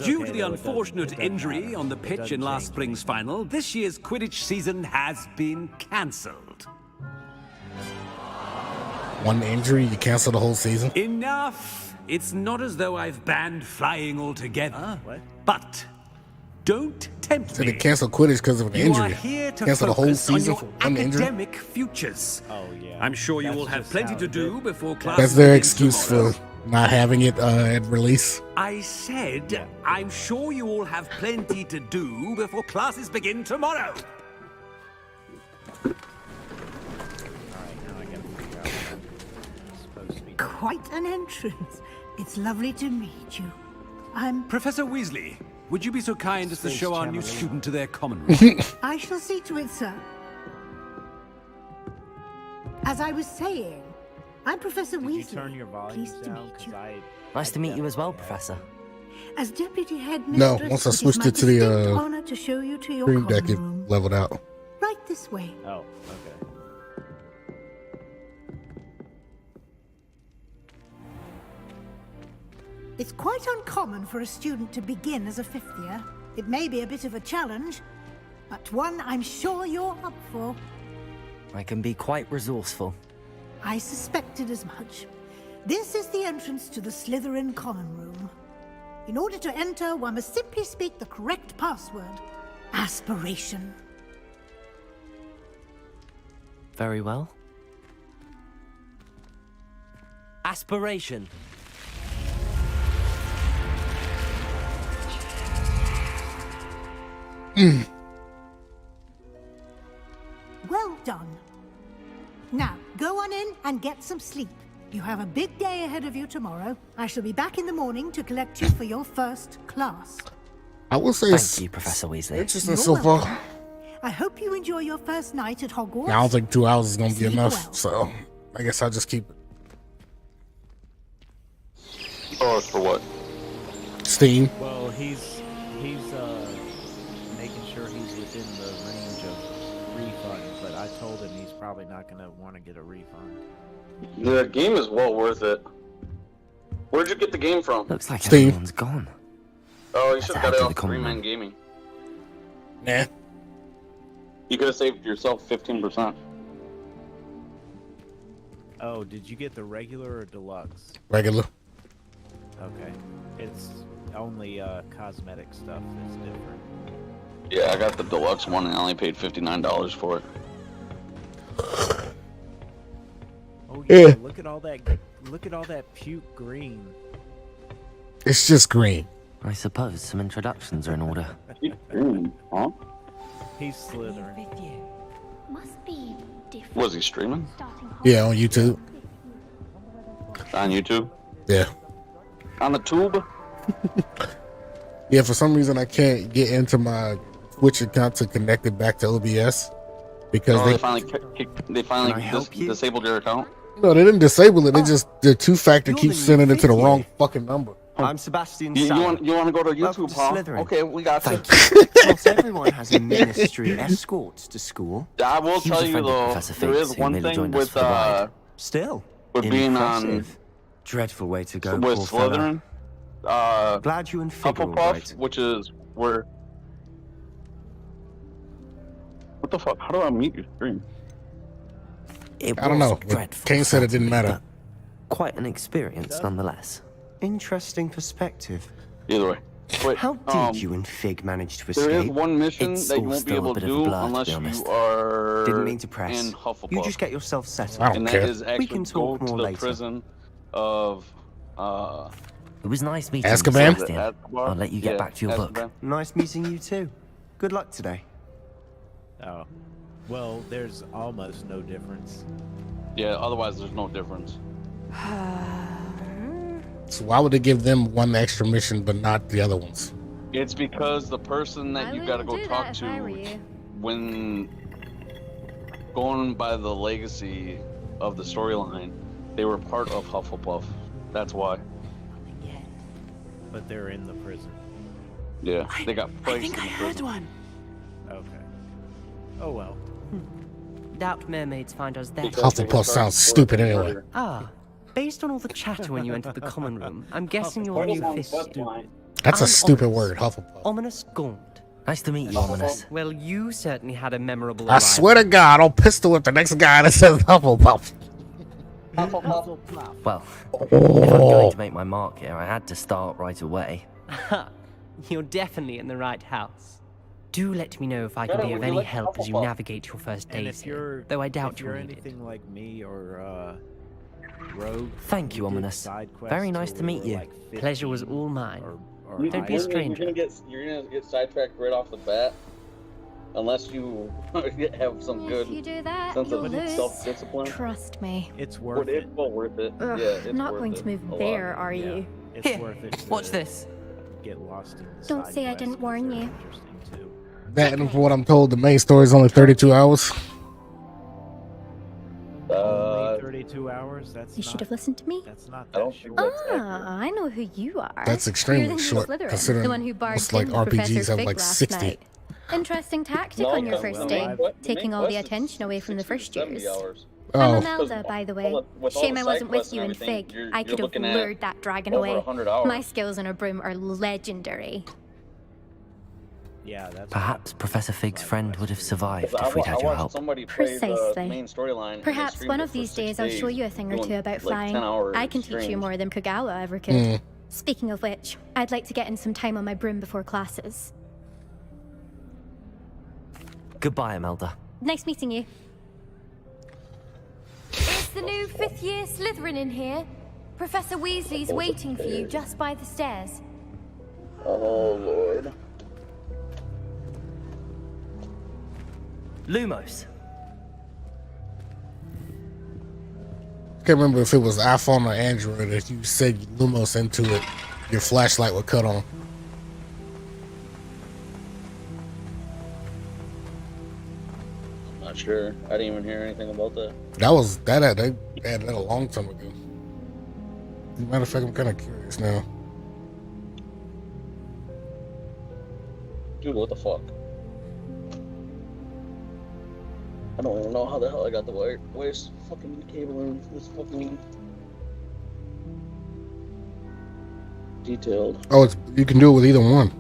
Due to the unfortunate injury on the pitch in last spring's final, this year's Quidditch season has been cancelled. One injury, you cancel the whole season? Enough! It's not as though I've banned flying altogether. What? But don't tempt So me. they cancel Quidditch because of an You are injury. here to Cancel the whole focus on season your for one injury? academic futures. Oh yeah. I'm sure you That's will have just plenty how to it do is. before class. That's their begins excuse tomorrow. for not having it at release. I said, I'm sure you all have plenty to do before classes begin tomorrow. Quite an entrance. It's lovely to meet you. I'm... Professor Weasley, would you be so kind as to show our new student to their common room? I shall see to it, sir. As I was saying, I'm Professor Did you Weasley. turn your volume Pleased to down? meet 'Cause you. Nice to meet you as well, Professor. As Deputy No, Headmistress, once I it is switched my it to the distinct honor to show you to your Green deck, common it room. leveled out. Right this way. Oh, okay. It's quite uncommon for a student to begin as a fifth year. It may be a bit of a challenge, but one I'm sure you're up for. I can be quite resourceful. I suspected as much. This is the entrance to the Slytherin common room. In order to enter, one must simply speak the correct password. Aspiration. Very well. Aspiration. Well done. Now, go on in and get some sleep. You have a big day ahead of you tomorrow. I shall be back in the morning to collect you for your first class. I will say Thank it's you, Professor Weasley. interesting You're so welcome. far. I hope you enjoy your first night at Hogwarts. I don't think 2 hours is going to be Sleep enough, well. so I guess I'll just keep it. Oh, for what? Steam. Well, he's making sure he's within the range of refund, but I told him he's probably not going to want to get a refund. The game is well worth it. Where'd you get the game from? Looks like Steam. everyone's gone. Oh, you should have got Better add it to off the common 3-Man room. Gaming. Nah. You could have saved yourself 15%. Oh, did you get the regular or deluxe? Regular. Okay. It's only cosmetic stuff that's different. Yeah, I got the deluxe one and I only paid $59 for it. Oh yeah, Yeah. look at all that puke green. It's just green. I suppose some introductions are in order. Huh? He's Slytherin. Must be different. Was he streaming? Yeah, on YouTube. On YouTube? Yeah. On the tube? Yeah, for some reason I can't get into my Twitch account to connect it back to OBS because Oh, they finally disabled your account? No, they didn't disable it. They just the two-factor keeps sending it to the wrong fucking number. I'm Sebastian You Sam. want to go to YouTube, huh? Slytherin. Okay, we got you. Not everyone has a ministry escort to school. I will He was tell a you friend of though, Professor there Figgs, is who one merely thing joined us with for the ride. Still, with being on impressive. Dreadful way to go, with poor fella. Slytherin. Glad you and Fig are all Hufflepuff, right. which is where. What the fuck? How do I mute your screen? It I don't was know. but dreadful, Kane said it didn't certainly, matter. but Quite an experience, nonetheless. Interesting perspective. Either way. Wait, How did you and Fig manage to escape? There is one mission It's that you all won't be still a able to bit of a do blur, to unless be you honest. are Didn't mean to press. in Hufflepuff. You just get yourself settled. I don't and care. that is actually We can talk go to more the later. prison of It was nice meeting Azkaban? you, Sebastian. Azkaban? I'll let you get Yeah, back to your book. Azkaban. Nice meeting you too. Good luck today. Oh. Well, there's almost no difference. Yeah, otherwise there's no difference. So why would they give them one extra mission but not the other ones? It's because the person that you gotta go talk to you. when going by the legacy of the storyline, they were part of Hufflepuff. That's why. But they're in the prison. Yeah, they got placed I think in I the heard prison. one. Okay. Oh well. Doubt mermaids find us there. Hufflepuff sounds stupid anyway. Ah, based on all the chatter when you entered the common room, I'm guessing your new fifth student. That's a I'm stupid Ominous. word, Hufflepuff. Ominous Gaunt. Nice to meet you, Ominous. Well, you certainly had a memorable I arrival. swear to God, I'll pistol whip the next guy that says Hufflepuff. Well, if I'm going to make my mark here, I had to start right away. You're definitely in the right house. Do let me know if I can be of any help as you navigate your first And days if you're, here, though I doubt if you're you'll need it. anything like me or Rogue. Thank you, did Ominous. side quests Very nice till to we meet were, you. like, 15 Pleasure was all mine. or Don't be a stranger. You're gonna get sidetracked right off the bat, unless you have some good If you do that, sense you'll of lose. self-discipline. Trust me. It's worth it. It's well worth it. Ugh, Yeah, it's not worth going it to move a lot. there, are Yeah, you? it's Here, worth it. To watch this. Get lost in the Don't side say I quests didn't 'cause warn they're you. interesting too. That and from what I'm told, the main story is only 32 hours. Only 32 hours? That's You not, should have listened to me. That's not I that don't short. think that's accurate. I know who you are. That's You're extremely the new short, Slytherin, considering the one who most barged like in with RPGs Professor have Fig like last 60. night. Interesting tactic No, on your the first main day, quest- the taking main all the quest is attention away from the 60, first 70 years. hours. I'm Oh, Imelda, by the way. With all Shame the I side wasn't with quests you and in everything, Fig. you're I could have looking at lured that dragon over away. 100 hours. My skills on a broom are legendary. Yeah, that's Perhaps Professor Fig's friend would have survived I if we'd had your watched help. somebody play the Precisely. main storyline. and they Perhaps streamed one it of for these 6 days I'll show days, you a thing or doing, two about like, flying. 10-hour I can teach you streams. more than Kagawa ever could. Speaking of which, I'd like to get in some time on my broom before classes. Goodbye, Imelda. Nice meeting you. Is the new fifth-year Slytherin in here? Professor Weasley's waiting for you just by the stairs. Oh, Lord. Lumos. Can't remember if it was iPhone or Android. If you said Lumos into it, your flashlight would cut on. I'm not sure. I didn't even hear anything about that. That was that had they had that a long time ago. Matter of fact, I'm kind of curious now. Dude, what the fuck? I don't even know how the hell I got the waist fucking cable in this fucking detailed. Oh, it's you can do it with either one.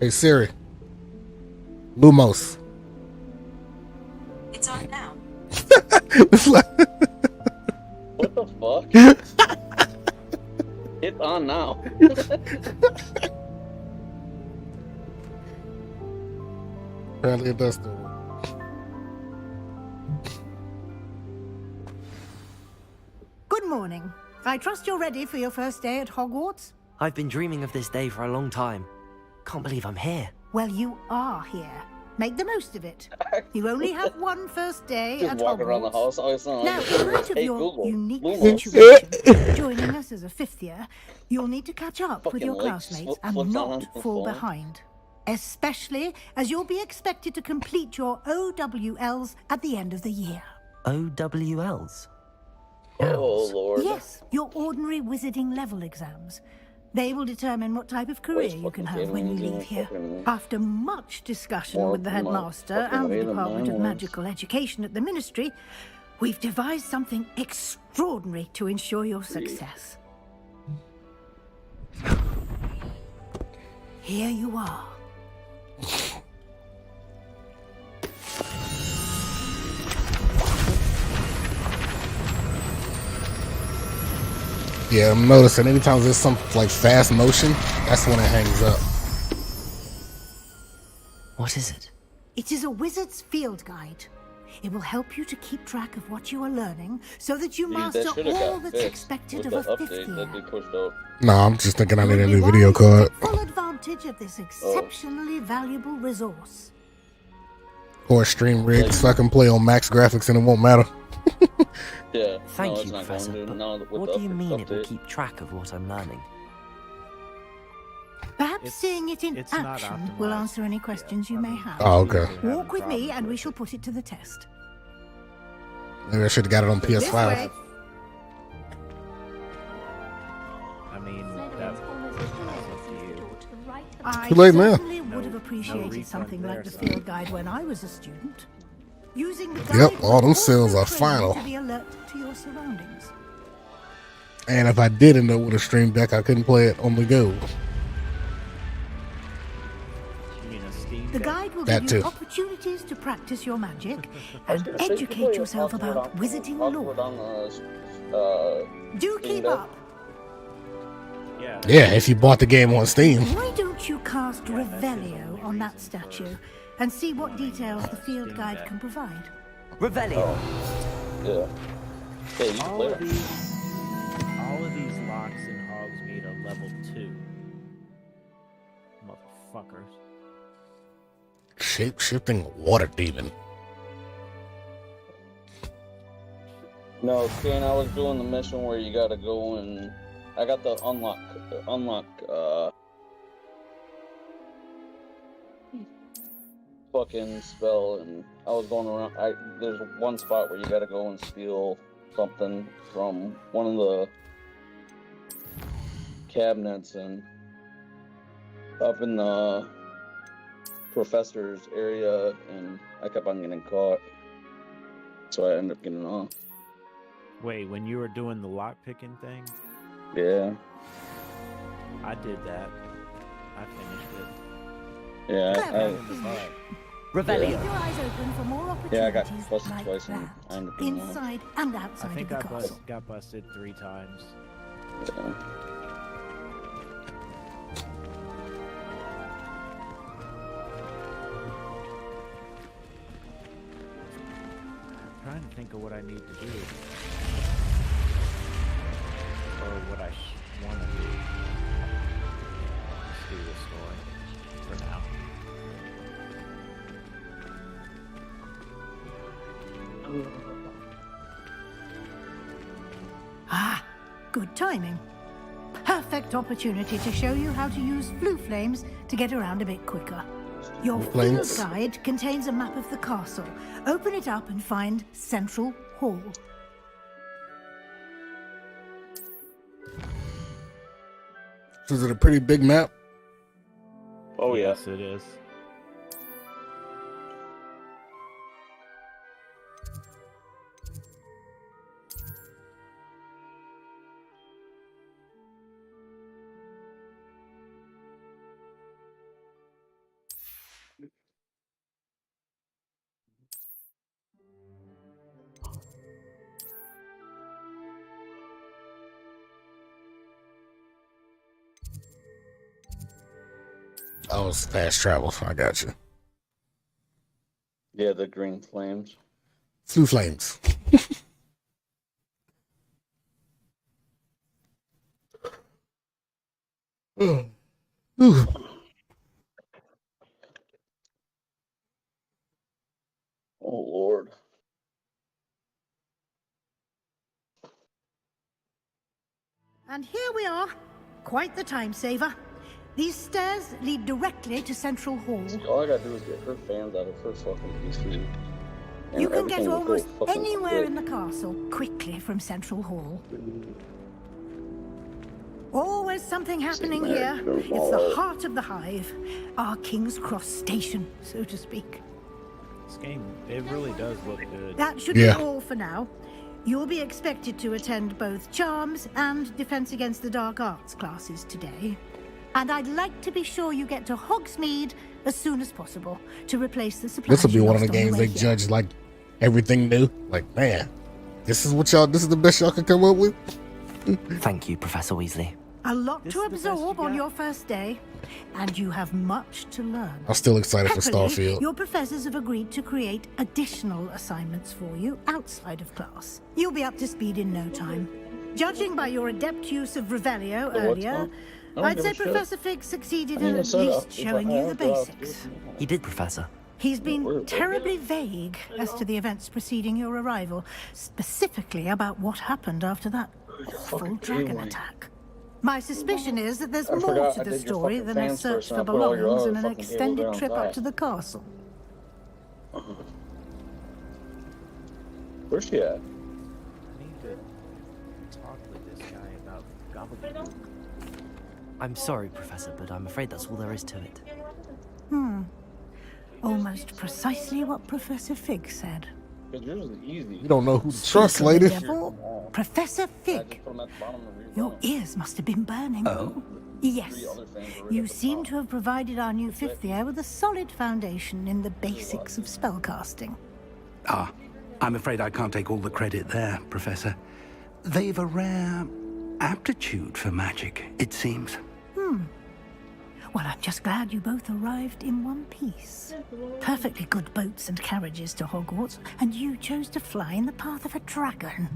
Hey Siri, Lumos. It's on now. What the fuck? It's on now. Apparently it does still work. Good morning. I trust you're ready for your first day at Hogwarts? I've been dreaming of this day for a long time. Can't believe I'm here. Well, you are here. Make the most of it. You only have one first day Just at walking around the Hogwarts. house, always sound Now, like in light of hey, your Google, unique Lumos. situation, joining us as a fifth year, you'll need to catch up with Fucking your like classmates and flips on not the fall phone. behind. Especially as you'll be expected to complete your OWLs at the end of the year. OWLs? Oh, Lord. Yes, your ordinary wizarding level exams. They will determine what type of career you can have when you leave here. After much discussion with the headmaster and the Department of Magical Education at the Ministry, we've devised something extraordinary to ensure your success. Here you are. Yeah, I'm noticing anytime there's some like fast motion, that's when it hangs up. What is it? It is a wizard's field guide. It will help you to keep track of what you are learning so that you Dude, master that should have all got that's fixed expected with of the a fifth update year. that they pushed out. No, I'm just thinking I need a You'll new be video wise to card. take full advantage advantage of this exceptionally valuable resource. Or stream rig so I can play on max graphics and it won't matter. Yeah. Thank you, Professor. But what do you mean it will keep track of what I'm learning? Perhaps seeing it in action will answer any questions you may have. Oh, okay. Walk with me and we shall put it to the test. Maybe I should have got it on PS5. I mean, that's up to you. I Too late now. certainly would have appreciated something like the field guide when I was a student. Using the Yep, guide all them will cells also are train you final. to be alert to your surroundings. And if I did end up with a stream deck, I couldn't play it on the go. The guide will That give you too. opportunities to practice your magic and educate yourself about wizarding lore. Do keep up. Yeah, if you bought the game on Steam. Why don't you cast Revelio on that statue and see what details the field guide can provide? Revelio. Yeah. Yeah, you can All play of it. these locks in Hogsmeade are level 2. Motherfuckers. Shape-shifting water demon. No, Stan, I was doing the mission where you gotta go and I got the unlock fucking spell, and I was going around. There's one spot where you gotta go and steal something from one of the cabinets, and up in the professor's area, and I kept on getting caught, so I ended up getting off. Wait, when you were doing the lockpicking thing? Yeah. I did that. I finished it. Yeah, Revelio. Keep your eyes open for more opportunities yeah, I got busted like twice and that, I ended up getting off. inside and I outside of think the I castle. got busted 3 times. Yeah. I'm trying to think of what I need to do. Or what I want to do. Let's do this story for now. Ah, good timing. Perfect opportunity to show you how to use blue flames to get around a bit quicker. Your field Flames. guide contains a map of the castle. Open it up and find Central Hall. Is it a pretty big map? Oh yeah. Yes, it is. Oh, it's fast travel. I got you. Yeah, the green flames. Blue flames. Ooh. Oh Lord. And here we are. Quite the time saver. These stairs lead directly to Central Hall. All I gotta do is get her fans out of her fucking PC. and You can get everything will go almost fucking anywhere quick. in the castle quickly from Central Hall. Always something happening here. It's the heart of the hive. Our King's Cross station, so to speak. This game, it really does look good. That should be all for now. You'll be expected to attend both Charms and Defense Against the Dark Arts classes today. And I'd like to be sure you get to Hogsmeade as soon as possible to replace the supplies. This will be you one of the lost on games way they here. judge like everything new. Like, man, this is the best y'all can come up with. Thank you, Professor Weasley. A lot to absorb on your first day, and you have much to learn. I'm still excited for Happily, Starfield. your professors have agreed to create additional assignments for you outside of class. You'll be up to speed in no time. Judging by your adept use of Revelio earlier, I'd say Professor Fig succeeded in at least showing you the basics. He did, Professor. He's been terribly vague as to the events preceding your arrival, specifically about what happened after that awful dragon attack. My suspicion is that there's more to the story than a search for belongings and an extended trip up to the castle. Where's she at? I need to talk with this guy about gobbledygook. I'm sorry, Professor, but I'm afraid that's all there is to it. Almost precisely what Professor Fig said. You don't know who to trust, lady. Devil, Professor Fig. Your ears must have been burning. Oh? Yes. You seem to have provided our new fifth year with a solid foundation in the basics of spellcasting. Ah, I'm afraid I can't take all the credit there, Professor. They've a rare aptitude for magic, it seems. Well, I'm just glad you both arrived in one piece. Perfectly good boats and carriages to Hogwarts, and you chose to fly in the path of a dragon.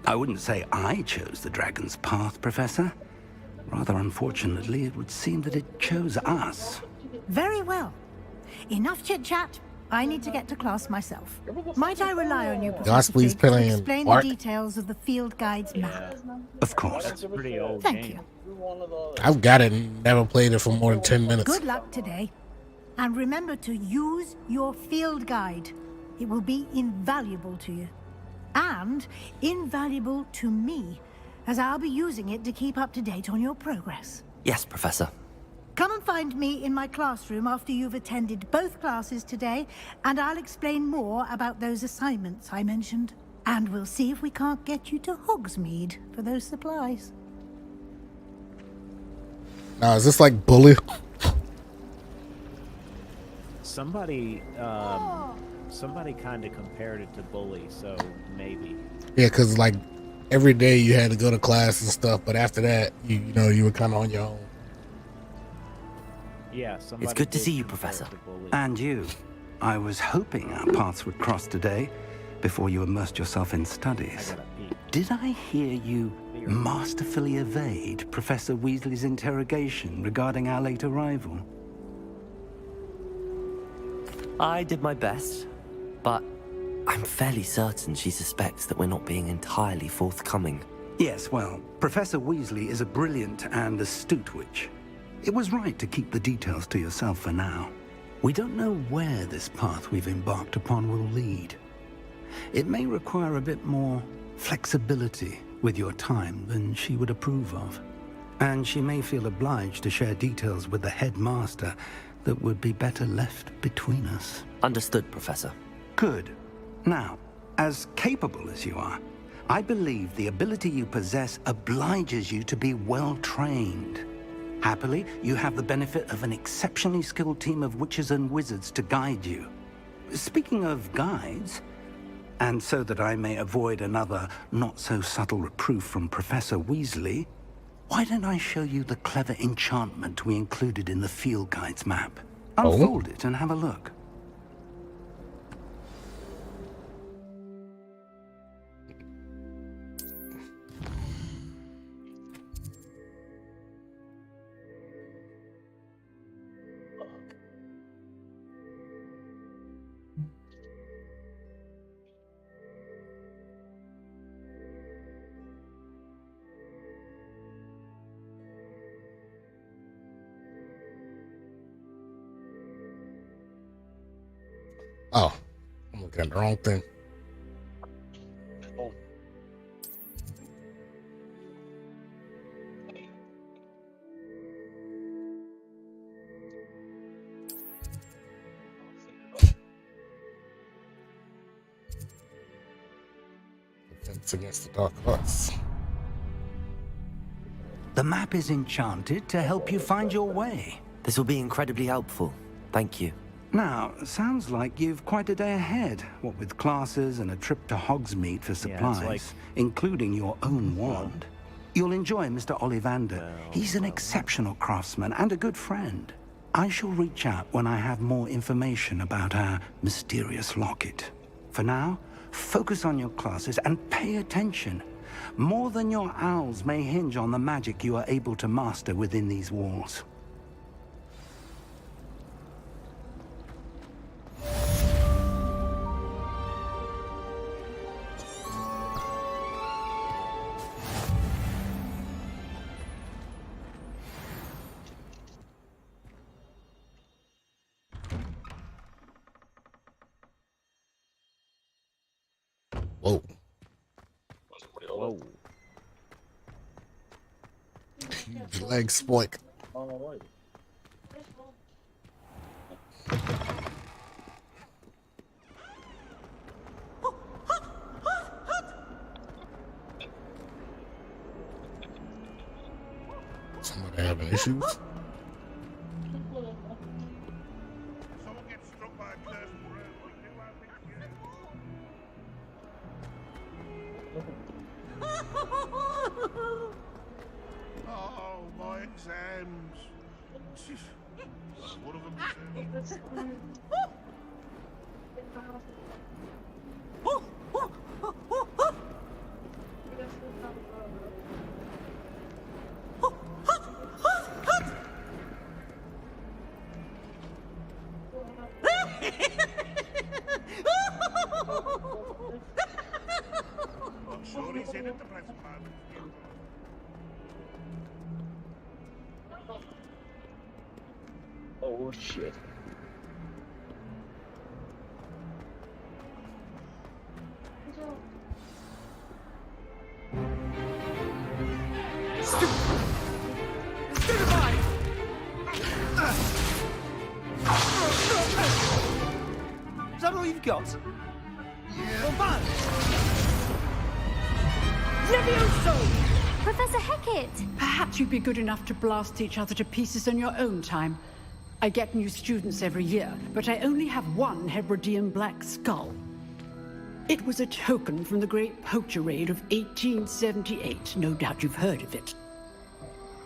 I wouldn't say I chose the dragon's path, Professor. Rather unfortunately, it would seem that it chose us. Very well. Enough chit-chat. I need to get to class myself. Might I rely on you, Professor please Fig, to play in explain Mark. the details of the field guide's map? Of course. That's a pretty old Thank game. you. I've got it and never played it for more than 10 minutes. Good luck today. And remember to use your field guide. It will be invaluable to you. And invaluable to me, as I'll be using it to keep up to date on your progress. Yes, Professor. Come and find me in my classroom after you've attended both classes today, and I'll explain more about those assignments I mentioned. And we'll see if we can't get you to Hogsmeade for those supplies. Now, is this like Bully? Somebody kind of compared it to Bully, so maybe. Yeah, because like every day you had to go to class and stuff, but after that, you know, you were kind of on your own. Yeah, It's good to see you, Professor. And you. I was hoping our paths would cross today, before you immersed yourself in studies. Did I hear you masterfully evade Professor Weasley's interrogation regarding our late arrival? I did my best, but I'm fairly certain she suspects that we're not being entirely forthcoming. Yes, well, Professor Weasley is a brilliant and astute witch. It was right to keep the details to yourself for now. We don't know where this path we've embarked upon will lead. It may require a bit more flexibility with your time than she would approve of. And she may feel obliged to share details with the headmaster that would be better left between us. Understood, Professor. Good. Now, as capable as you are, I believe the ability you possess obliges you to be well trained. Happily, you have the benefit of an exceptionally skilled team of witches and wizards to guide you. Speaking of guides, and so that I may avoid another not-so-subtle reproof from Professor Weasley, why don't I show you the clever enchantment we included in the field guide's map? Unfold it and have a look. Oh, I'm looking at the wrong thing. Defense against the dark arts. The map is enchanted to help you find your way. This will be incredibly helpful. Thank you. Now, sounds like you've quite a day ahead, what with classes and a trip to Hogsmeade for supplies, including your own wand. You'll enjoy Mr. Ollivander. He's an exceptional craftsman and a good friend. I shall reach out when I have more information about our mysterious locket. For now, focus on your classes and pay attention. More than your owls may hinge on the magic you are able to master within these walls. Whoa. Whoa. Leg spoik. Somebody having issues? Oh, my exams. One of them I'm sure he's in at the present moment. Oh shit. Is that all you've got? Yeah. Levioso! Professor Hecat! Perhaps you'd be good enough to blast each other to pieces in your own time. I get new students every year, but I only have one Hebridean black skull. It was a token from the Great Poacher Raid of 1878. No doubt you've heard of it.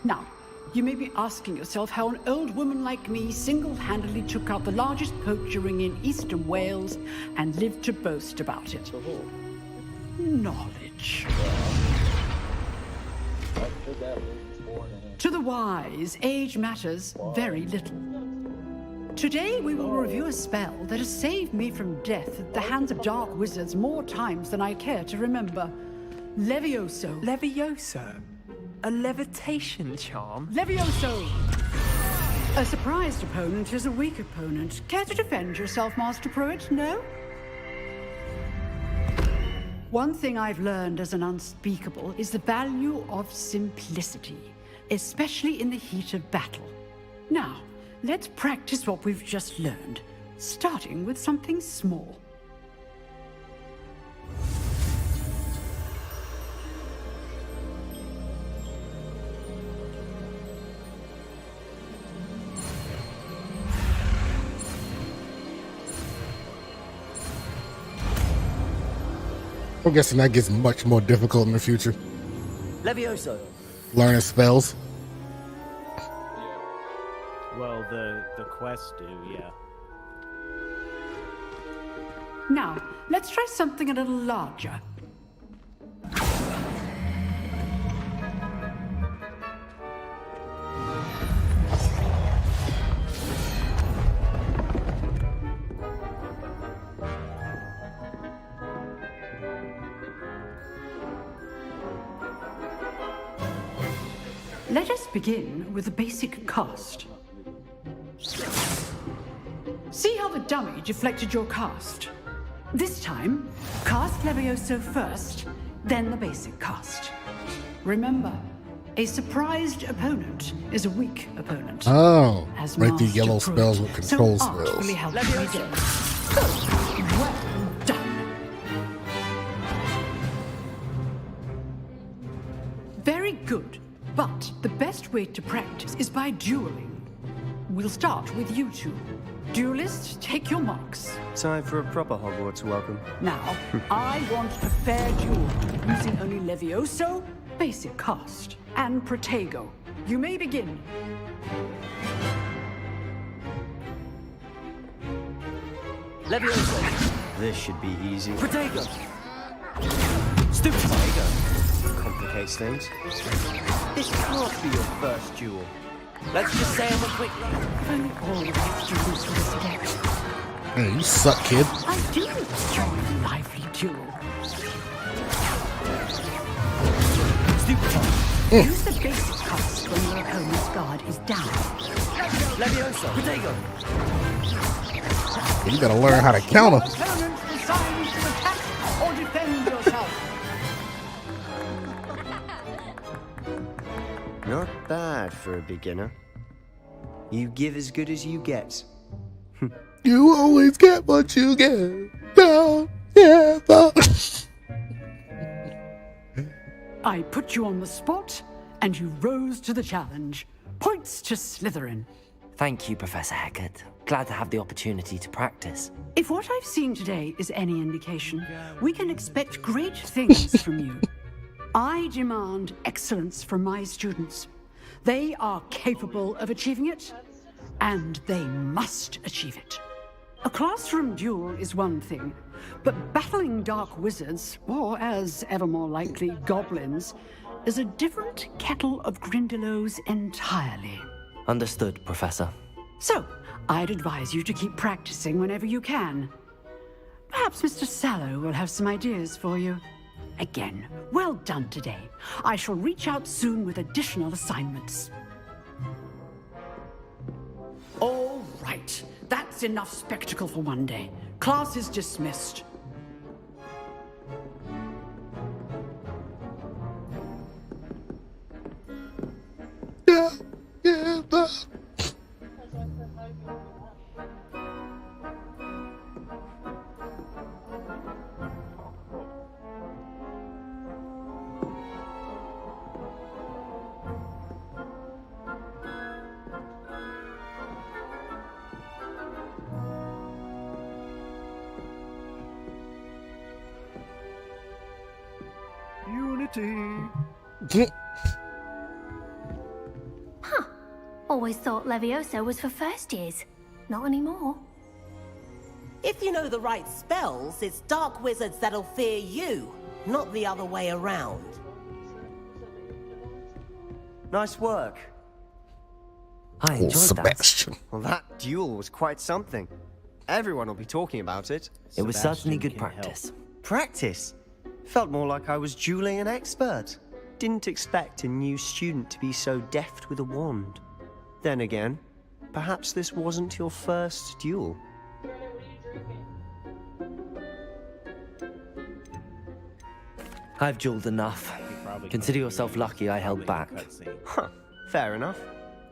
Now, you may be asking yourself how an old woman like me single-handedly took out the largest poacher ring in eastern Wales and lived to boast about it. Knowledge. To the wise, age matters very little. Today we will review a spell that has saved me from death at the hands of dark wizards more times than I care to remember. Levioso. Levioso? A levitation charm? Levioso! A surprised opponent is a weak opponent. Care to defend yourself, Master Pruitt? No? One thing I've learned as an unspeakable is the value of simplicity, especially in the heat of battle. Now, let's practice what we've just learned, starting with something small. I'm guessing that gets much more difficult in the future. Levioso. Learning spells. Well, the quests do, yeah. Now, let's try something a little larger. Let us begin with the basic cast. See how the dummy deflected your cast? This time, cast Levioso first, then the basic cast. Remember, a surprised opponent is a weak opponent. Oh, As right the Master yellow Pruitt spells with control so spells. artfully helped me do. Well done. Very good. But the best way to practice is by dueling. We'll start with you two. Duelists, take your marks. Time for a proper Hogwarts welcome. Now, I want a fair duel, using only Levioso, basic cast, and Protego. You may begin. Levioso. This should be easy. Protego. Stupid Protego. complicates things. This can't be your first duel. Let's just say I'm a quick run. If only all the right students were this adept. Hey, you suck, kid. I do enjoy a lively duel. Use the basic cast when your opponent's guard is down. Leviosa, Protego. You gotta learn how to counter. Opponent decides to attack or defend yourself. Not bad for a beginner. You give as good as you get. You always get what you get. Down, yeah, I put you on the spot, and you rose to the challenge. Points to Slytherin. Thank you, Professor Hecat. Glad to have the opportunity to practice. If what I've seen today is any indication, we can expect great things from you. I demand excellence from my students. They are capable of achieving it, and they must achieve it. A classroom duel is one thing, but battling dark wizards, or as ever more likely, goblins, is a different kettle of Grindylows entirely. Understood, Professor. So, I'd advise you to keep practicing whenever you can. Perhaps Mr. Sallow will have some ideas for you. Again, well done today. I shall reach out soon with additional assignments. All right. That's enough spectacle for one day. Class is dismissed. Huh. Always thought Leviosa was for first years. Not anymore. If you know the right spells, it's dark wizards that'll fear you, not the other way around. Nice work. I enjoyed Sebastian. that. Well, that duel was quite something. Everyone will be talking about it. It was certainly good practice. Practice? Felt more like I was dueling an expert. Didn't expect a new student to be so deft with a wand. Then again, perhaps this wasn't your first duel. I've dueled enough. Consider yourself lucky I held back. Huh, fair enough.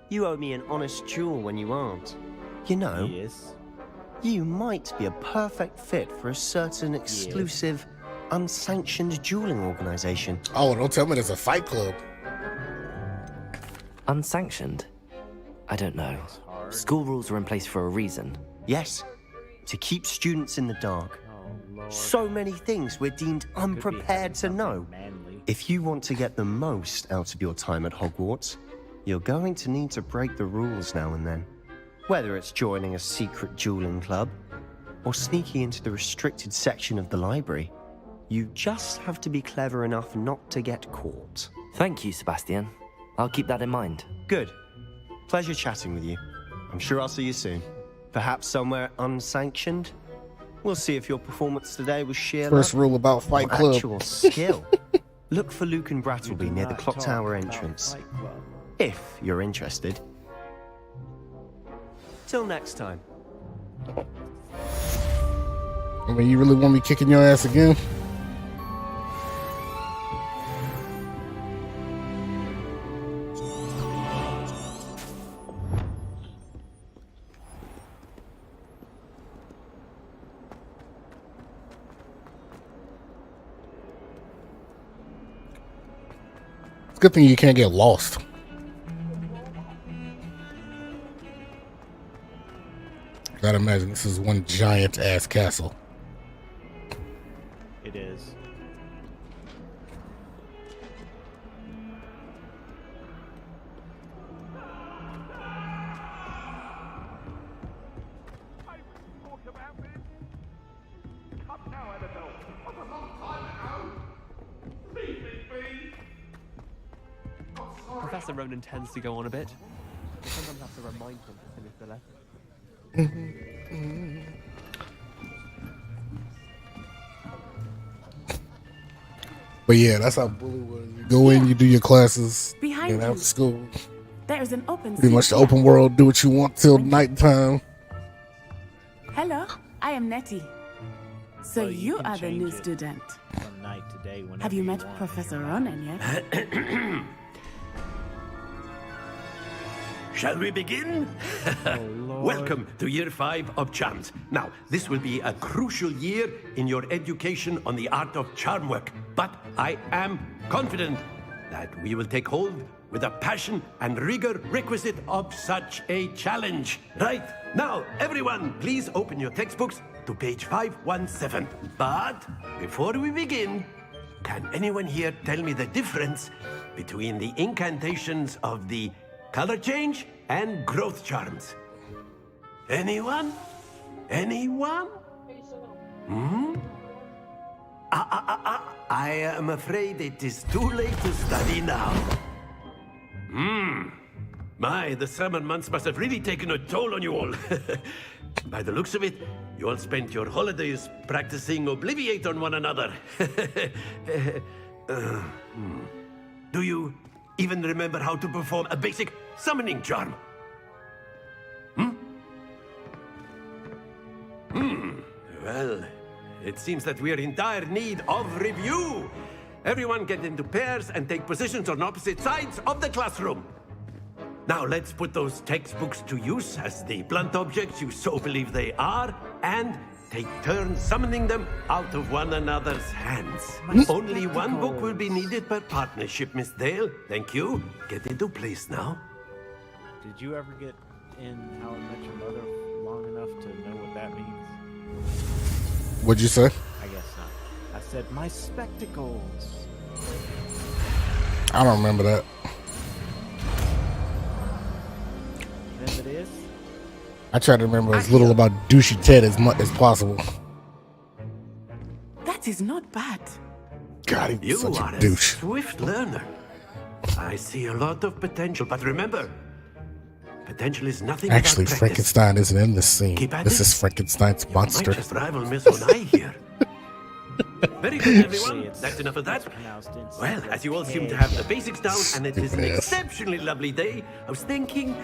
You owe me an honest duel when you aren't. You know, you might be a perfect fit for a certain exclusive, unsanctioned dueling organization. Oh, don't tell me there's a fight club. Unsanctioned? I don't know. School rules are in place for a reason. Yes, to keep students in the dark. So many things we're deemed unprepared to know. If you want to get the most out of your time at Hogwarts, you're going to need to break the rules now and then. Whether it's joining a secret dueling club, or sneaking into the restricted section of the library, you just have to be clever enough not to get caught. Thank you, Sebastian. I'll keep that in mind. Good. Pleasure chatting with you. I'm sure I'll see you soon. Perhaps somewhere unsanctioned? We'll see if your performance today was sheer First luck rule about Fight or Club. actual skill. Look for Luke and Brattleby near the clock tower entrance. If you're interested. Till next time. I mean, you really want me kicking your ass again? It's a good thing you can't get lost. Gotta imagine this is one giant ass castle. It is. Professor Ronan tends to go on a bit. I sometimes have to remind him to finish the lesson. But yeah, that's how bully was. You go in, you do your classes, Behind and you. after school, There is an open pretty much the seat. open world. Do what you want till nighttime. Hello, I am Nettie. So Well, you can are the change new it student. From night to day, whenever Have you met want. Professor Ronan yet? Shall we begin? Welcome to Year 5 of Charms. Now, this will be a crucial year in your education on the art of charm work, but I am confident that we will take hold with the passion and rigor requisite of such a challenge. Right, now, everyone, please open your textbooks to page 517. But before we begin, can anyone here tell me the difference between the incantations of the color change and growth charms? Anyone? Anyone? Hmm? I am afraid it is too late to study now. My, the summer months must have really taken a toll on you all. By the looks of it, you all spent your holidays practicing Obliviate on one another. Do you even remember how to perform a basic summoning charm? Well, it seems that we are in dire need of review. Everyone get into pairs and take positions on opposite sides of the classroom. Now let's put those textbooks to use as the blunt objects you so believe they are, and take turns summoning them out of one another's hands. Only one book will be needed per partnership, Miss Dale. Thank you. Get into place now. Did you ever get in How I Met Your Mother long enough to know what that means? What'd you say? I guess not. I said, my spectacles. I don't remember that. Then it is? I try to remember as little about douchey Ted as much as possible. That is not bad. God, he's You such are a a douche. swift learner. I see a lot of potential, but remember, potential is nothing Actually, without practice. Frankenstein isn't in this scene. Keep at This it. is Frankenstein's monster. Might just rival Miss Onai here. Very good, everyone. That's enough of that. Well, as you all seem to have the basics down, and it is an Yes. exceptionally lovely day, I was thinking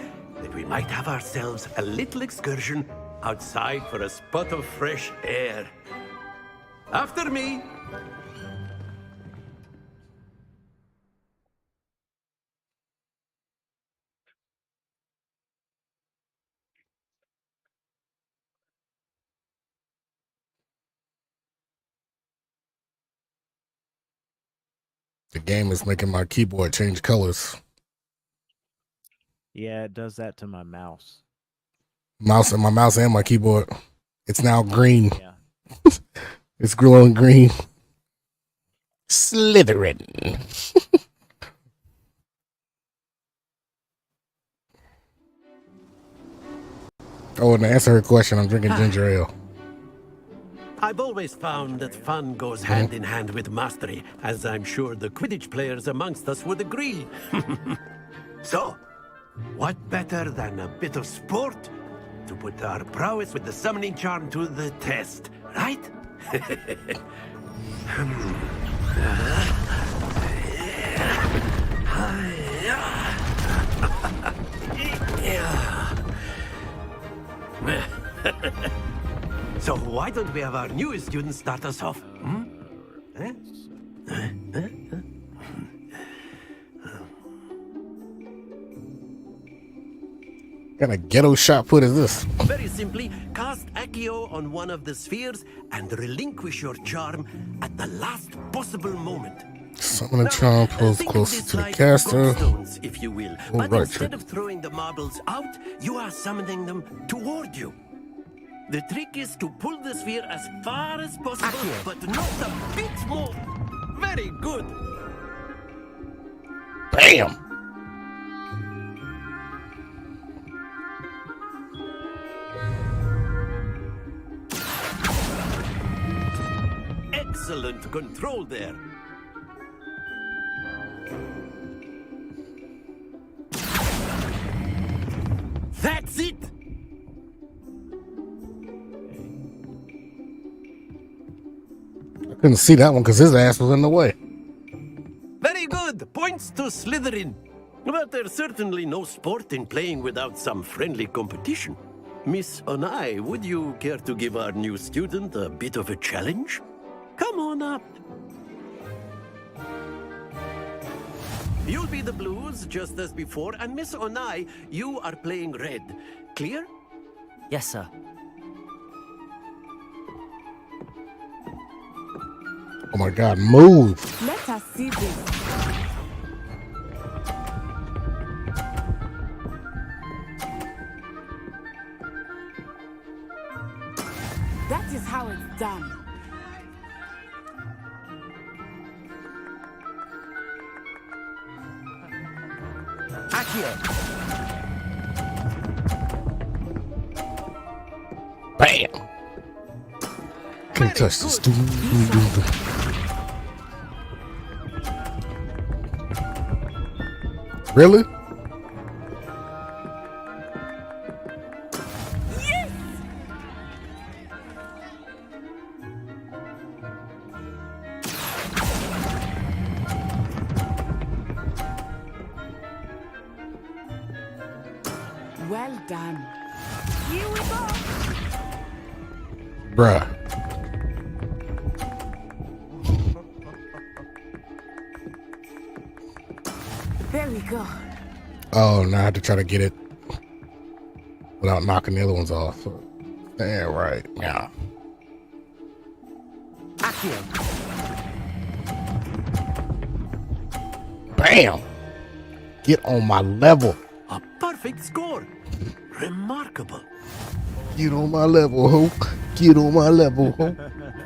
that we might have ourselves a little excursion outside for a spot of fresh air. After me. The game is making my keyboard change colors. Yeah, it does that to my mouse. My mouse and my keyboard. It's now green. Yeah. It's glowing green. Slytherin. Oh, and to answer her question, I'm drinking ginger ale. I've always found that fun goes hand in hand with mastery, as I'm sure the Quidditch players amongst us would agree. So, what better than a bit of sport to put our prowess with the summoning charm to the test, right? So why don't we have our newest student start us off? What kind of ghetto shot put is this? Very simply, cast Accio on one of the spheres and relinquish your charm at the last possible moment. Summon a charm pulls closer to the caster. Stones, if you will. Oh, But right, instead of throwing the marbles out, you are summoning them toward you. The trick is to pull the sphere as far as possible, but not a bit more. Very good. Bam! Excellent control there. That's it! I couldn't see that one because his ass was in the way. Very good. Points to Slytherin. But there's certainly no sport in playing without some friendly competition. Miss Onai, would you care to give our new student a bit of a challenge? Come on up. You'll be the blues, just as before, and Miss Onai, you are playing red. Clear? Yes, sir. Oh my God, move! Let us see this. That is how it's done. Accio. Bam! Can't touch this. Really? Yes! Well done. Here we go. Bruh. There we go. Oh, now I have to try to get it without knocking the other ones off. Yeah, right. Yeah. Accio. Bam! Get on my level. A perfect score. Remarkable. Get on my level, ho. Get on my level, ho.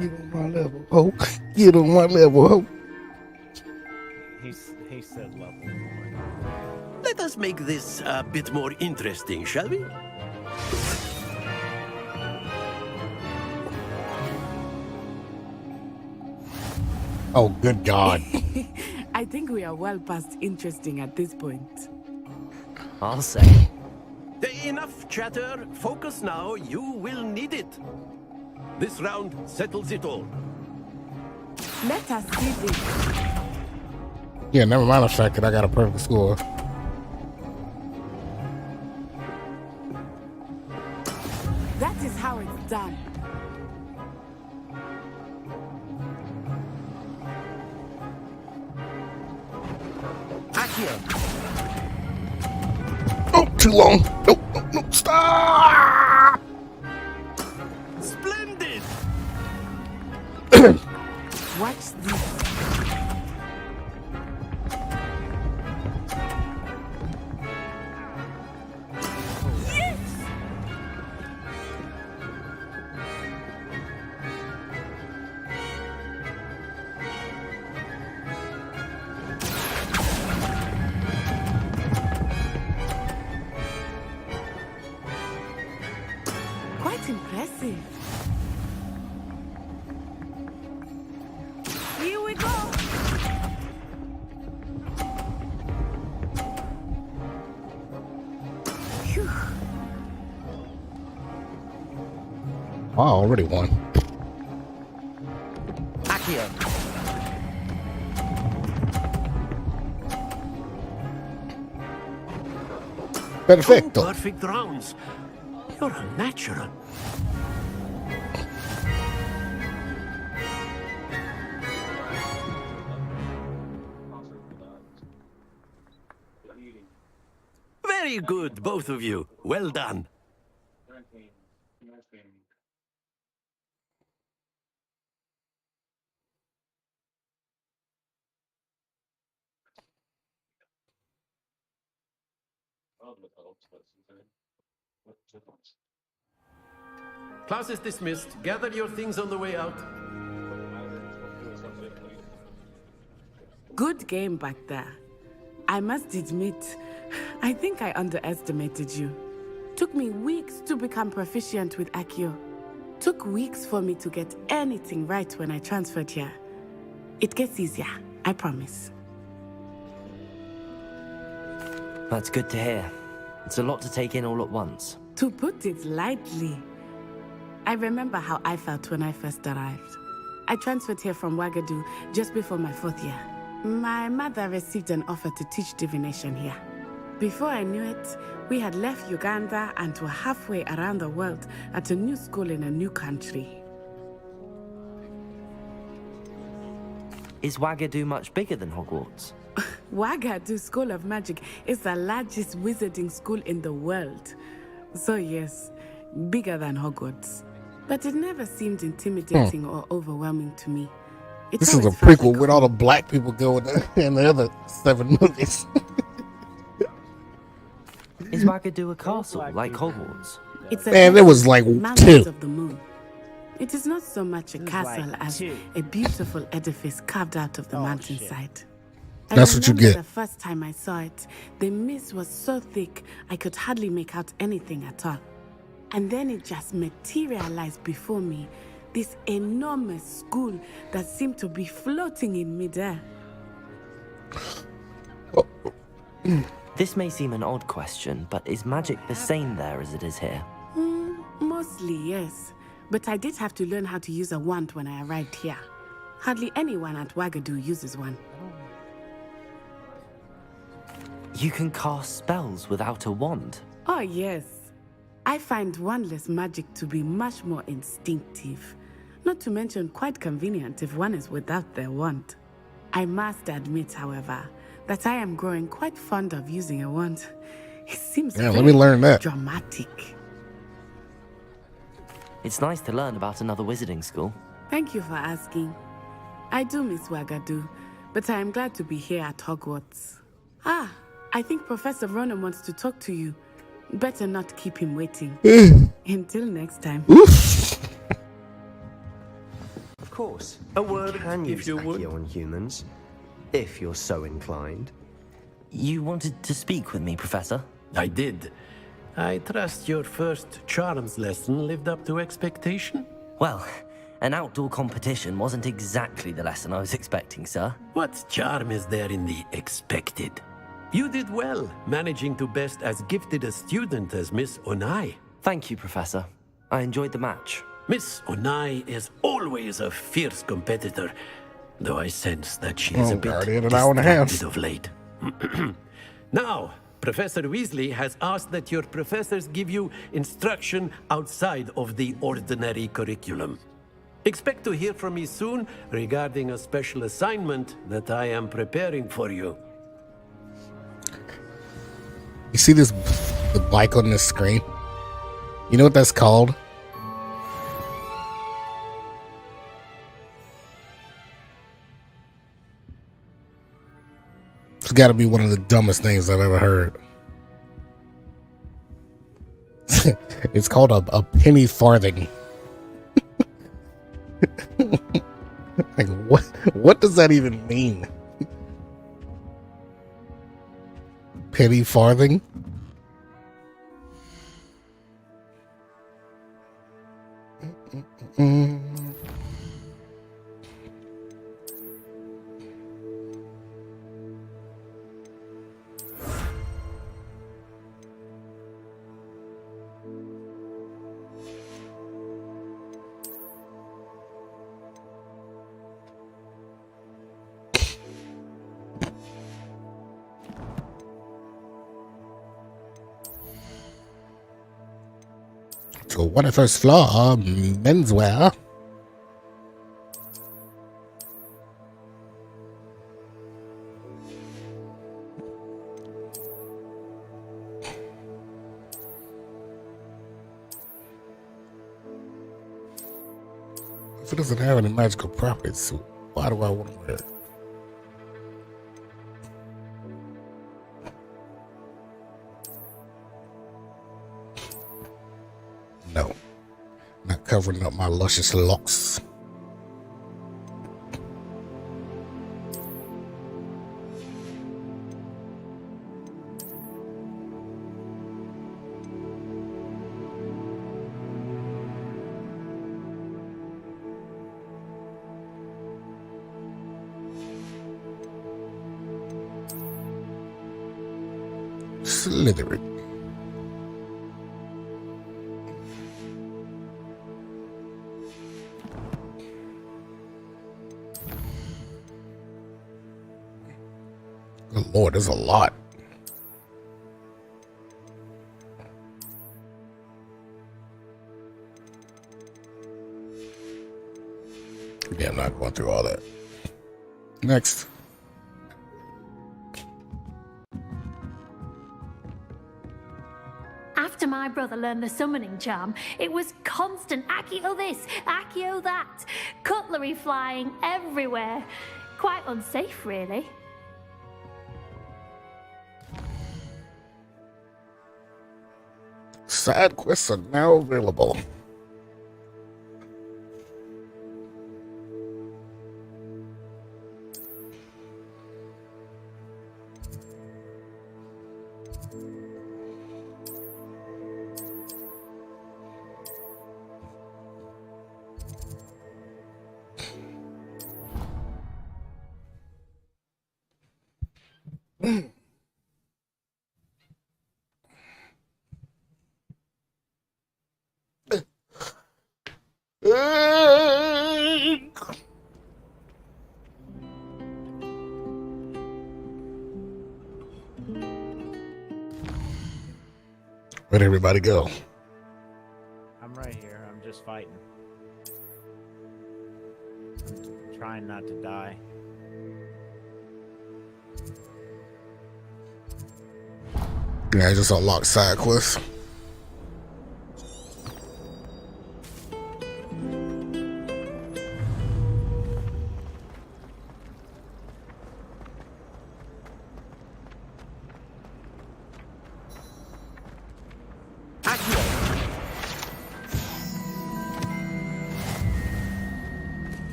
Get on my level, ho. Get on my level, ho. He said level. Let us make this a bit more interesting, shall we? Oh, good God. I think we are well past interesting at this point. I'll say. Enough chatter. Focus now. You will need it. This round settles it all. Let us see this. Yeah, never mind the fact that I got a perfect score. That is how it's done. Accio. Oh, too long. Nope, nope, nope. Stop! Splendid! Watch this. Yes! Quite impressive. Here we go. Phew. Wow, I already won. Accio. Perfecto. Perfect rounds. You're a natural. Very good, both of you. Well done. Class is dismissed. Gather your things on the way out. Good game back there. I must admit, I think I underestimated you. Took me weeks to become proficient with Accio. Took weeks for me to get anything right when I transferred here. It gets easier, I promise. That's good to hear. It's a lot to take in all at once. To put it lightly, I remember how I felt when I first arrived. I transferred here from Wagadu just before my 4th year. My mother received an offer to teach divination here. Before I knew it, we had left Uganda and were halfway around the world at a new school in a new country. Is Wagadu much bigger than Hogwarts? Wagadu School of Magic is the largest wizarding school in the world. So yes, bigger than Hogwarts. But it never seemed intimidating or overwhelming to me. This is a prequel with all the black people going in the other 7 movies. Is Wagadu a castle like Hogwarts? It's a Man, there was like Mountains 2. of the Moon. It is not so much a castle as a beautiful edifice carved out of the mountainside. That's what you get. The first time I saw it, the mist was so thick I could hardly make out anything at all. And then it just materialized before me, this enormous school that seemed to be floating in midair. This may seem an odd question, but is magic the same there as it is here? Mostly, yes. But I did have to learn how to use a wand when I arrived here. Hardly anyone at Wagadu uses one. You can cast spells without a wand? Oh, yes. I find wandless magic to be much more instinctive. Not to mention quite convenient if one is without their wand. I must admit, however, that I am growing quite fond of using a wand. It seems let me learn that. Dramatic. It's nice to learn about another wizarding school. Thank you for asking. I do miss Wagadu, but I am glad to be here at Hogwarts. Ah, I think Professor Ronan wants to talk to you. Better not keep him waiting. Until next time. Of course. A word can use Accio on humans, if you're so inclined. You wanted to speak with me, Professor? I did. I trust your first charms lesson lived up to expectation? Well, an outdoor competition wasn't exactly the lesson I was expecting, sir. What charm is there in the expected? You did well, managing to best as gifted a student as Miss Onai. Thank you, Professor. I enjoyed the match. Miss Onai is always a fierce competitor, though I sense that she is a bit distracted of late. Now, Professor Weasley has asked that your professors give you instruction outside of the ordinary curriculum. Expect to hear from me soon regarding a special assignment that I am preparing for you. You see the bike on the screen? You know what that's called? It's got to be one of the dumbest things I've ever heard. It's called a penny farthing. Like what does that even mean? Penny farthing? So what a first floor, menswear. If it doesn't have any magical properties, why do I want to wear it? No, not covering up my luscious locks. Slytherin. lord, there's a lot. Yeah, I'm not going through all that. Next. After my brother learned the summoning charm, it was constant Accio this, Accio that. Cutlery flying everywhere. Quite unsafe, really. Side quests are now available. Where'd everybody go? I'm right here. I'm just fighting. I'm trying not to die. Yeah, I just unlocked side quests.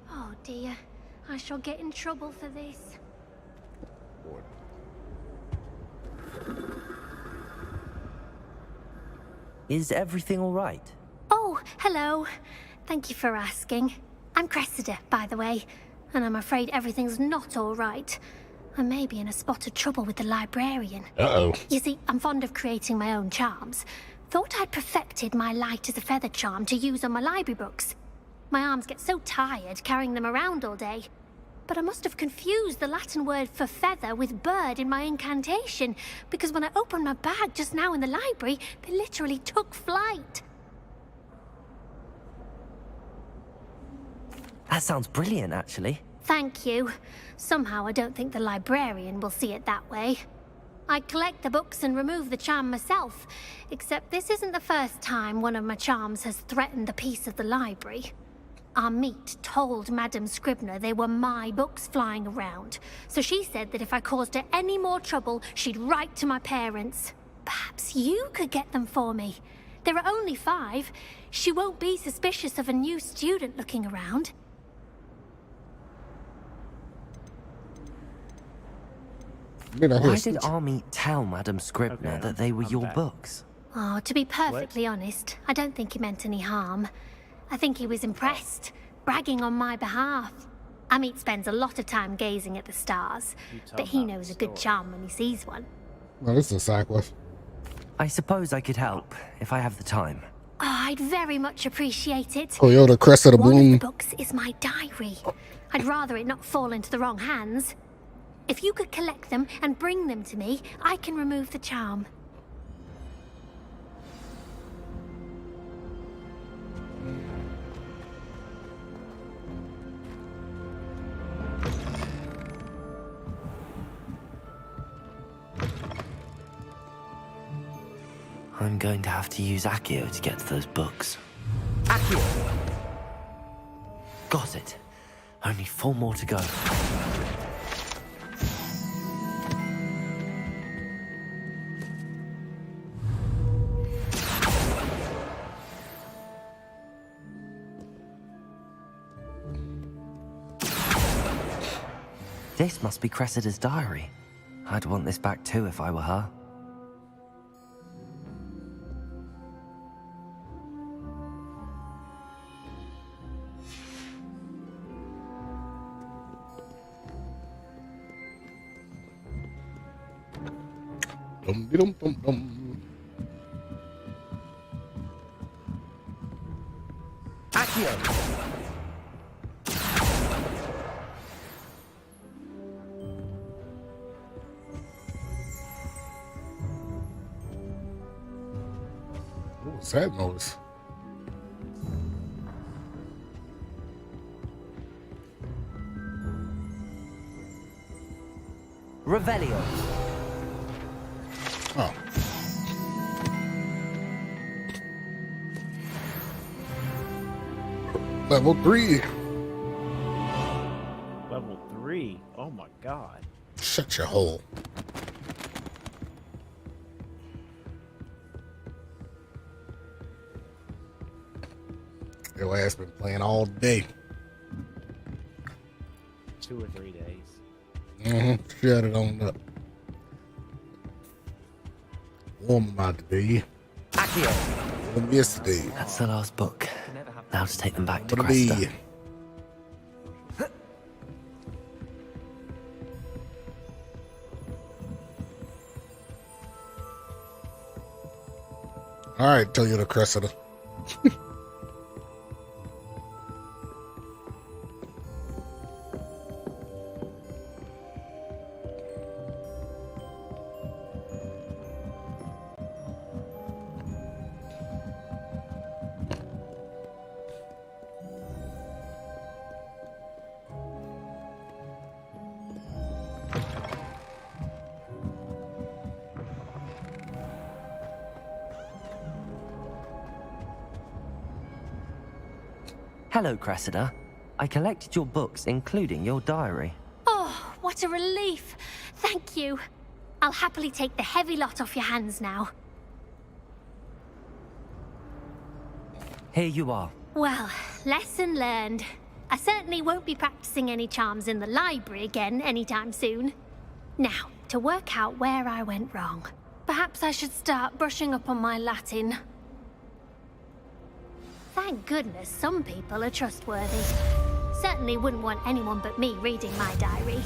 Oh dear, I shall get in trouble for this. Is everything all right? Oh, hello. Thank you for asking. I'm Cressida, by the way, and I'm afraid everything's not all right. I may be in a spot of trouble with the librarian. Uh-oh. You see, I'm fond of creating my own charms. Thought I'd perfected my light as a feather charm to use on my library books. My arms get so tired carrying them around all day. But I must have confused the Latin word for feather with bird in my incantation, because when I opened my bag just now in the library, they literally took flight. That sounds brilliant, actually. Thank you. Somehow I don't think the librarian will see it that way. I collect the books and remove the charm myself, except this isn't the first time one of my charms has threatened the peace of the library. Our meet told Madame Scribner they were my books flying around, so she said that if I caused her any more trouble, she'd write to my parents. Perhaps you could get them for me. There are only 5. She won't be suspicious of a new student looking around. Why did Army tell Madame Scribner that they were your books? Oh, to be perfectly honest, I don't think he meant any harm. I think he was impressed, bragging on my behalf. Amit spends a lot of time gazing at the stars, but he knows a good charm when he sees one. Well, this is a side quest. I suppose I could help, if I have the time. Oh, I'd very much appreciate it. Toyota Crest of the One Bloom. of the books is my diary. I'd rather it not fall into the wrong hands. If you could collect them and bring them to me, I can remove the charm. I'm going to have to use Accio to get to those books. Accio! Got it. Only 4 more to go. This must be Cressida's diary. I'd want this back too if I were her. Dum, dum, dum, dum. Accio! What's that noise? Revelio. Oh. Level 3. Level 3? Oh my god. Shut your hole. Your ass been playing all day. 2 or 3 days. Shut it on up. Warm about today. Accio. Warm yesterday. That's the last book. Now to take them back to What'll Cresta. be? All right, tell you the Cressida. Hello, Cressida. I collected your books, including your diary. Oh, what a relief. Thank you. I'll happily take the heavy lot off your hands now. Here you are. Well, lesson learned. I certainly won't be practicing any charms in the library again anytime soon. Now, to work out where I went wrong. Perhaps I should start brushing up on my Latin. Thank goodness some people are trustworthy. Certainly wouldn't want anyone but me reading my diary.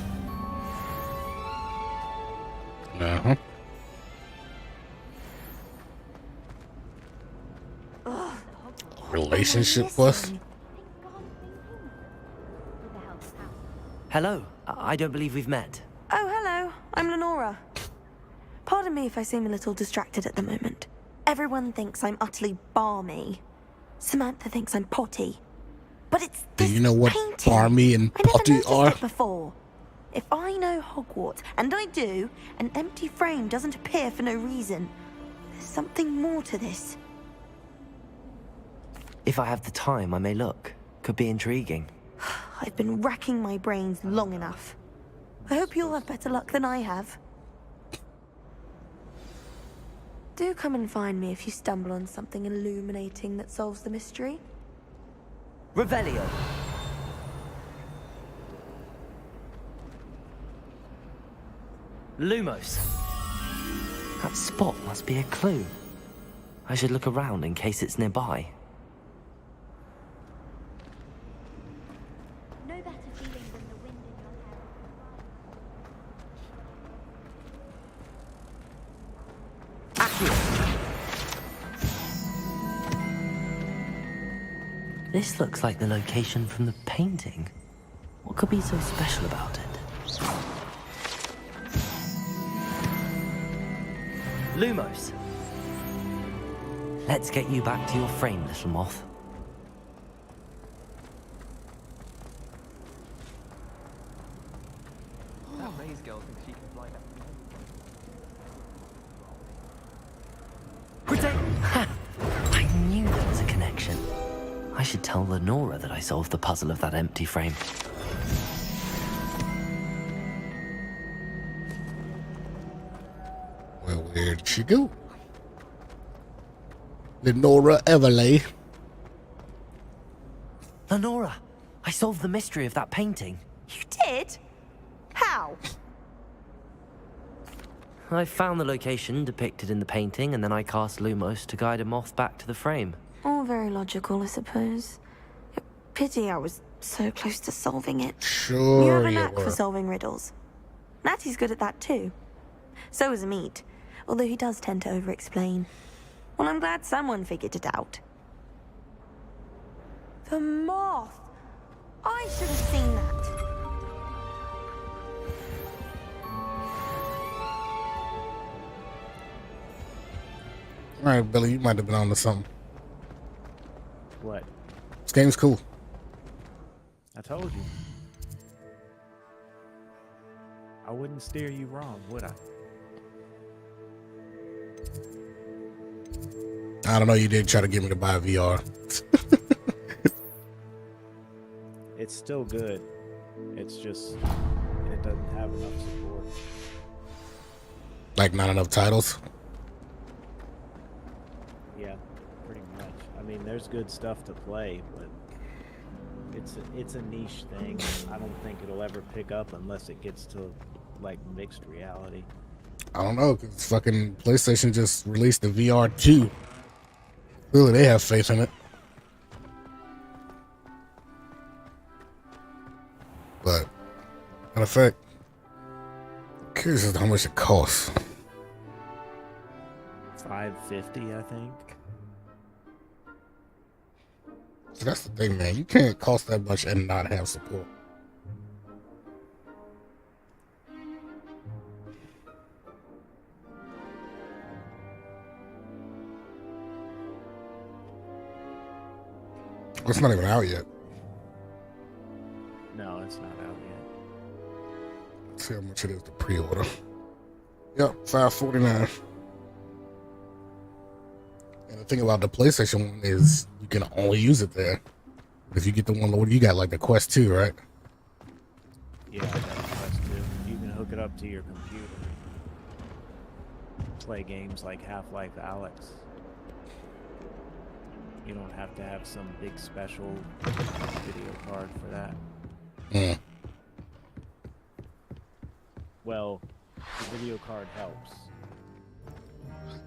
Relationship plus? Hello. I don't believe we've met. Oh, hello. I'm Lenora. Pardon me if I seem a little distracted at the moment. Everyone thinks I'm utterly balmy. Samantha thinks I'm potty. But it's Do this you know what painting. Barmy and I never Potty noticed are? it before. If I know Hogwarts, and I do, an empty frame doesn't appear for no reason. There's something more to this. If I have the time, I may look. Could be intriguing. I've been racking my brains long enough. I hope you'll have better luck than I have. Do come and find me if you stumble on something illuminating that solves the mystery. Revelio. Lumos. That spot must be a clue. I should look around in case it's nearby. No better feeling than the wind in your This looks like the location from the painting. What could be so special about it? Lumos. Let's get you back to your frame, little moth. That Maze girl thinks she can fly that. I knew there was a connection. I should tell Lenora that I solved the puzzle of that empty frame. Well, where did she go? Lenora Everley. Lenora, I solved the mystery of that painting. You did? How? I found the location depicted in the painting, and then I cast Lumos to guide a moth back to the frame. All very logical, I suppose. Pity I was so close to solving it. Sure You have a you knack were. for solving riddles. Natty's good at that too. So is Meat, although he does tend to over-explain. Well, I'm glad someone figured it out. The moth. I should have seen that. All right, Billy, you might have been on to something. What? This game's cool. I told you. I wouldn't steer you wrong, would I? I don't know. You did try to get me to buy a VR. It's still good. It's just it doesn't have enough support. Like not enough titles. Yeah, pretty much. I mean, there's good stuff to play, but it's a niche thing. I don't think it'll ever pick up unless it gets to like mixed reality. I don't know, because fucking PlayStation just released the VR 2. Clearly, they have faith in it. But, matter of fact, I'm curious as to how much it costs. $550, I think. So that's the thing, man. You can't cost that much and not have support. It's not even out yet. No, it's not out yet. Let's see how much it is to pre-order. Yep, $549. And the thing about the PlayStation one is you can only use it there. If you get the one loaded, you got like the Quest 2, right? Yeah, I got a Quest 2. You can hook it up to your computer. Play games like Half-Life Alyx. You don't have to have some big special video card for that. Mm. Well, the video card helps.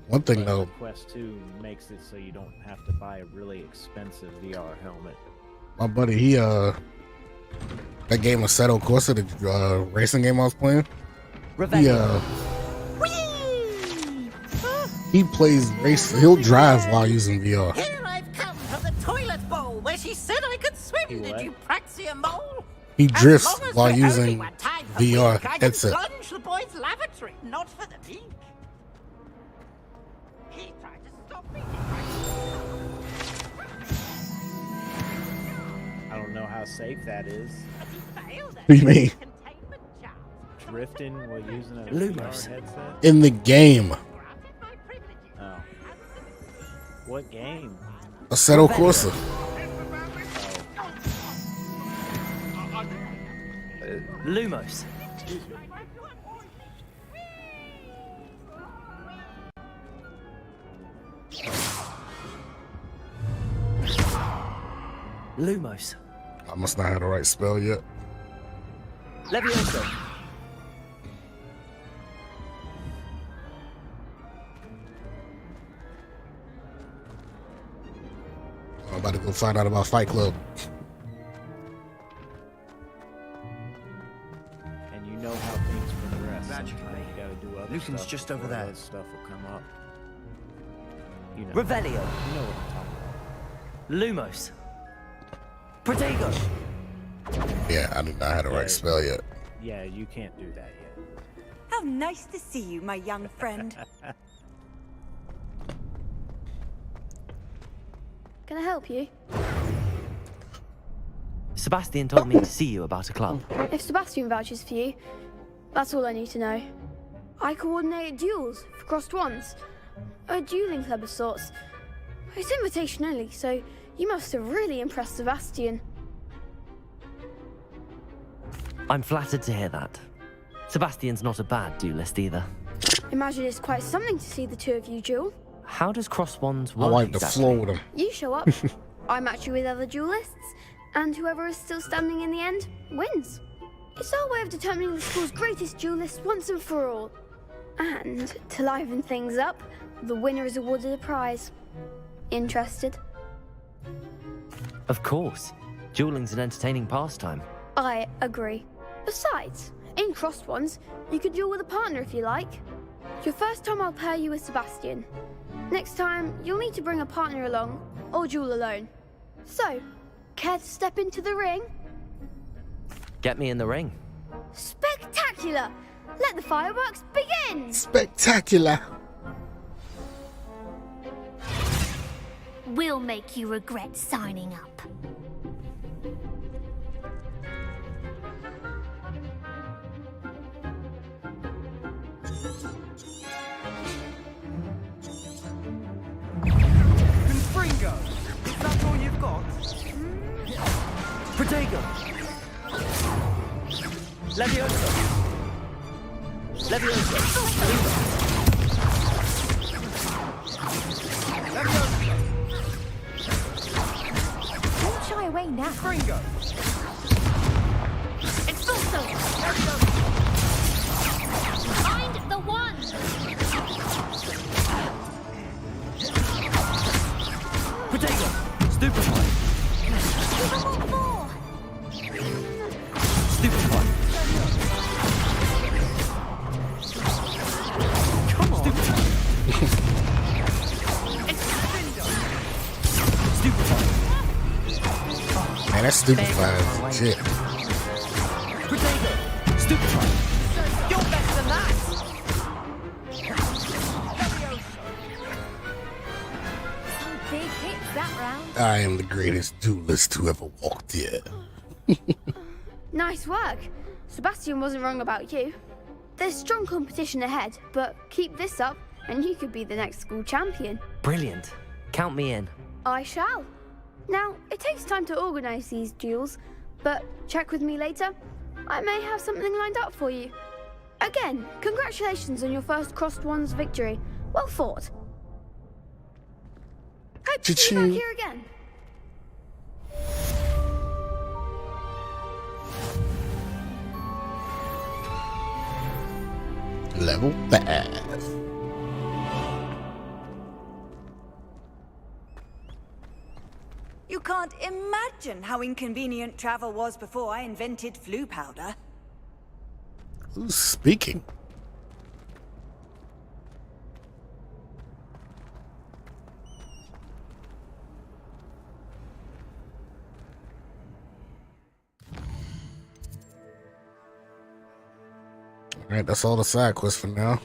One thing But though, the Quest 2 makes it so you don't have to buy a really expensive VR helmet. my buddy, he that game Assetto Corsa, the racing game I was playing. He plays race. He'll drive while using VR. Here I've come from the toilet bowl where she said I could swim. Did you praxia mole? He drifts As long as while we're using only one time per VR week, I can headset. plunge the boys' lavatory, not for the beach. He tried to stop me. I don't know how safe that is. What do you mean? Drifting while using a Lumos. VR headset? In the game, Oh. What game? Assetto Corsa. Lumos. Lumos. I must not have the right spell yet. Levioso. I'm about to go find out about Fight Club. And you know how things progress. Sometimes you gotta do other Lucan's stuff just over before there. that stuff will come up. You know. Revelio. You know what I'm talking about. Lumos. Protego. Yeah, I did not have the right spell yet. Yeah, you can't do that yet. How nice to see you, my young friend. Can I help you? Sebastian told me to see you about a club. If Sebastian vouches for you, that's all I need to know. I coordinate duels for crossed ones. A dueling club of sorts. It's invitation only, so you must have really impressed Sebastian. I'm flattered to hear that. Sebastian's not a bad duelist either. Imagine it's quite something to see the two of you duel. How does cross wands I work like the exactly? flow with him. You show up, I match you with other duelists, and whoever is still standing in the end wins. It's our way of determining the school's greatest duelist once and for all. And to liven things up, the winner is awarded a prize. Interested? Of course. Dueling's an entertaining pastime. I agree. Besides, in crossed ones, you could duel with a partner if you like. Your first time I'll pair you with Sebastian. Next time, you'll need to bring a partner along, or duel alone. So, Care to step into the ring? Get me in the ring. Spectacular! Let the fireworks begin! Spectacular. We'll make you regret signing up. Confringo! Is that all you've got? Protego! Levioso! Levioso! Levioso! Don't shy away now. Confringo! Expulso! Find the one! Protego! Stupefy! Stupefy! Come on! Stupefy! Man, that's stupefied. Shit. Protego! Stupefy! You're better than that! Some big hits that round. I am the greatest duelist who ever walked here. Nice work. Sebastian wasn't wrong about you. There's strong competition ahead, but keep this up and you could be the next school champion. Brilliant. Count me in. I shall. Now, it takes time to organise these duels, but check with me later. I may have something lined up for you. Again, congratulations on your first Crossed Wands victory. Well fought. Hope to see you back here again. Level 5. You can't imagine how inconvenient travel was before I invented flu powder. Who's speaking? Alright, that's all the side quests for now.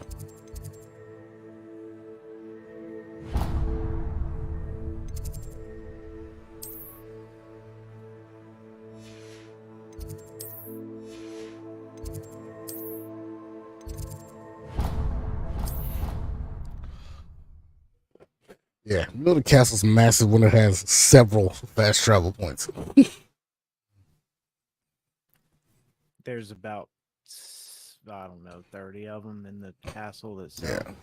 Yeah, you know the castle's massive when it has several fast travel points. There's about, I don't know, 30 of them in the castle itself. Yeah.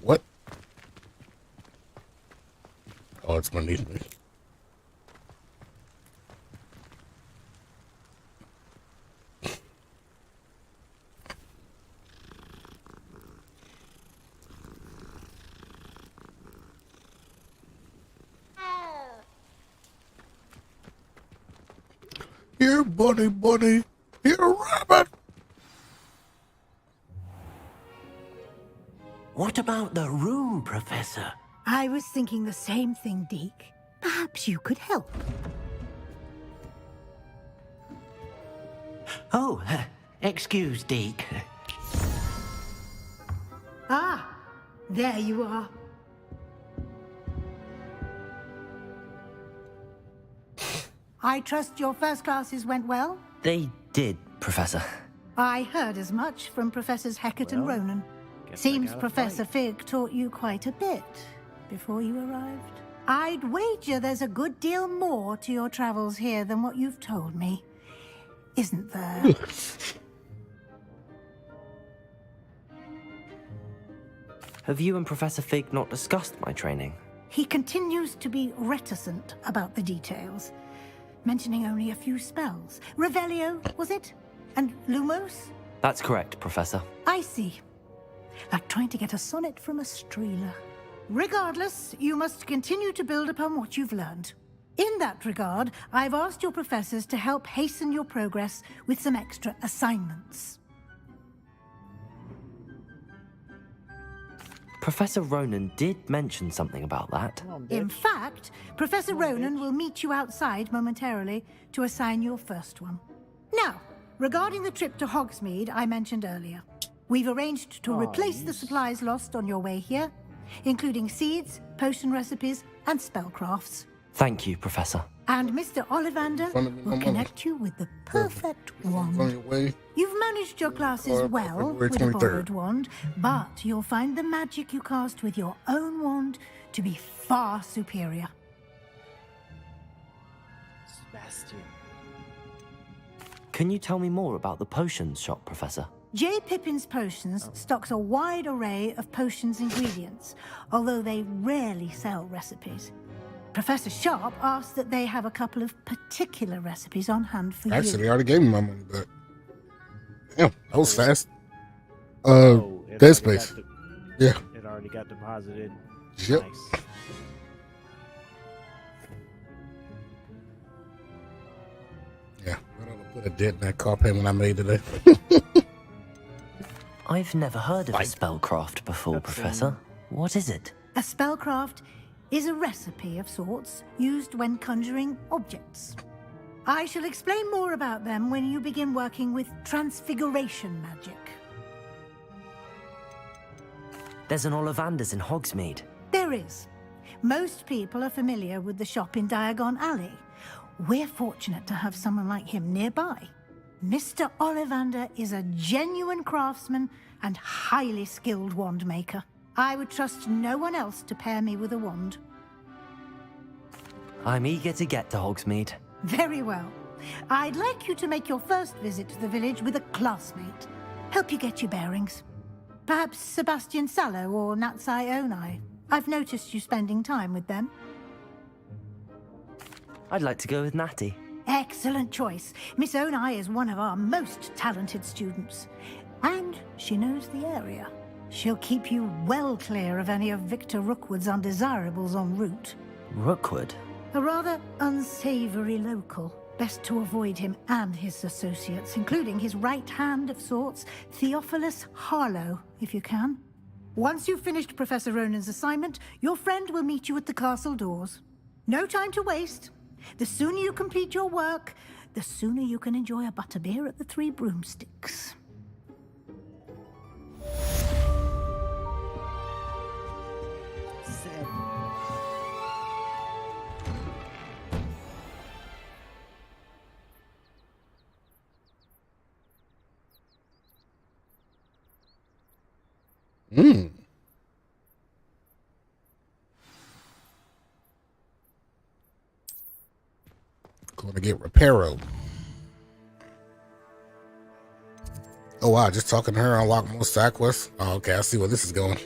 What? Oh, it's beneath me. Here, bunny. Here, rabbit. What about the room, Professor? I was thinking the same thing, Deke. Perhaps you could help. Oh, excuse, Deke. Ah, there you are. I trust your first classes went well? They did, Professor. I heard as much from Professors Hecat and Ronan. Seems Professor Fig taught you quite a bit before you arrived. I'd wager there's a good deal more to your travels here than what you've told me. Isn't there? Have you and Professor Fig not discussed my training? He continues to be reticent about the details. mentioning only a few spells. Revelio, was it? And Lumos? That's correct, Professor. I see. Like trying to get a sonnet from a streeler. Regardless, you must continue to build upon what you've learned. In that regard, I've asked your professors to help hasten your progress with some extra assignments. Professor Ronan did mention something about that. In fact, Professor Ronan will meet you outside momentarily to assign your first one. Now, regarding the trip to Hogsmeade I mentioned earlier, we've arranged to replace the supplies lost on your way here, including seeds, potion recipes, and spellcrafts. Thank you, Professor. And Mr. Ollivander will connect you with the perfect wand. On your way. You've managed your classes well with a borrowed wand, but you'll find the magic you cast with your own wand to be far superior. Sebastian. Can you tell me more about the potions shop, Professor? J. Pippin's Potions stocks a wide array of potions ingredients, although they rarely sell recipes. Professor Sharp asked that they have a couple of particular recipes on hand for you. Actually, they already gave me my money back. Damn, that was fast. Dead Space. Yeah. It already got deposited. Yep. Nice. Yeah, I don't know, put a dent in that car payment I made today. I've never heard of a spellcraft before, Professor. What is it? A spellcraft is a recipe of sorts used when conjuring objects. I shall explain more about them when you begin working with transfiguration magic. There's an Ollivander's in Hogsmeade. There is. Most people are familiar with the shop in Diagon Alley. We're fortunate to have someone like him nearby. Mr. Ollivander is a genuine craftsman and highly skilled wand maker. I would trust no one else to pair me with a wand. I'm eager to get to Hogsmeade. Very well. I'd like you to make your first visit to the village with a classmate. Help you get your bearings. Perhaps Sebastian Sallow or Natsai Onai. I've noticed you spending time with them. I'd like to go with Natty. Excellent choice. Miss Onai is one of our most talented students. And she knows the area. She'll keep you well clear of any of Victor Rookwood's undesirables en route. Rookwood? A rather unsavory local. Best to avoid him and his associates, including his right hand of sorts, Theophilus Harlow, if you can. Once you've finished Professor Ronan's assignment, your friend will meet you at the castle doors. No time to waste. The sooner you complete your work, the sooner you can enjoy a butterbeer at the Three Broomsticks. Going to get Reparo. Oh wow, just talking to her unlock more side quests. Oh, okay, I see where this is going.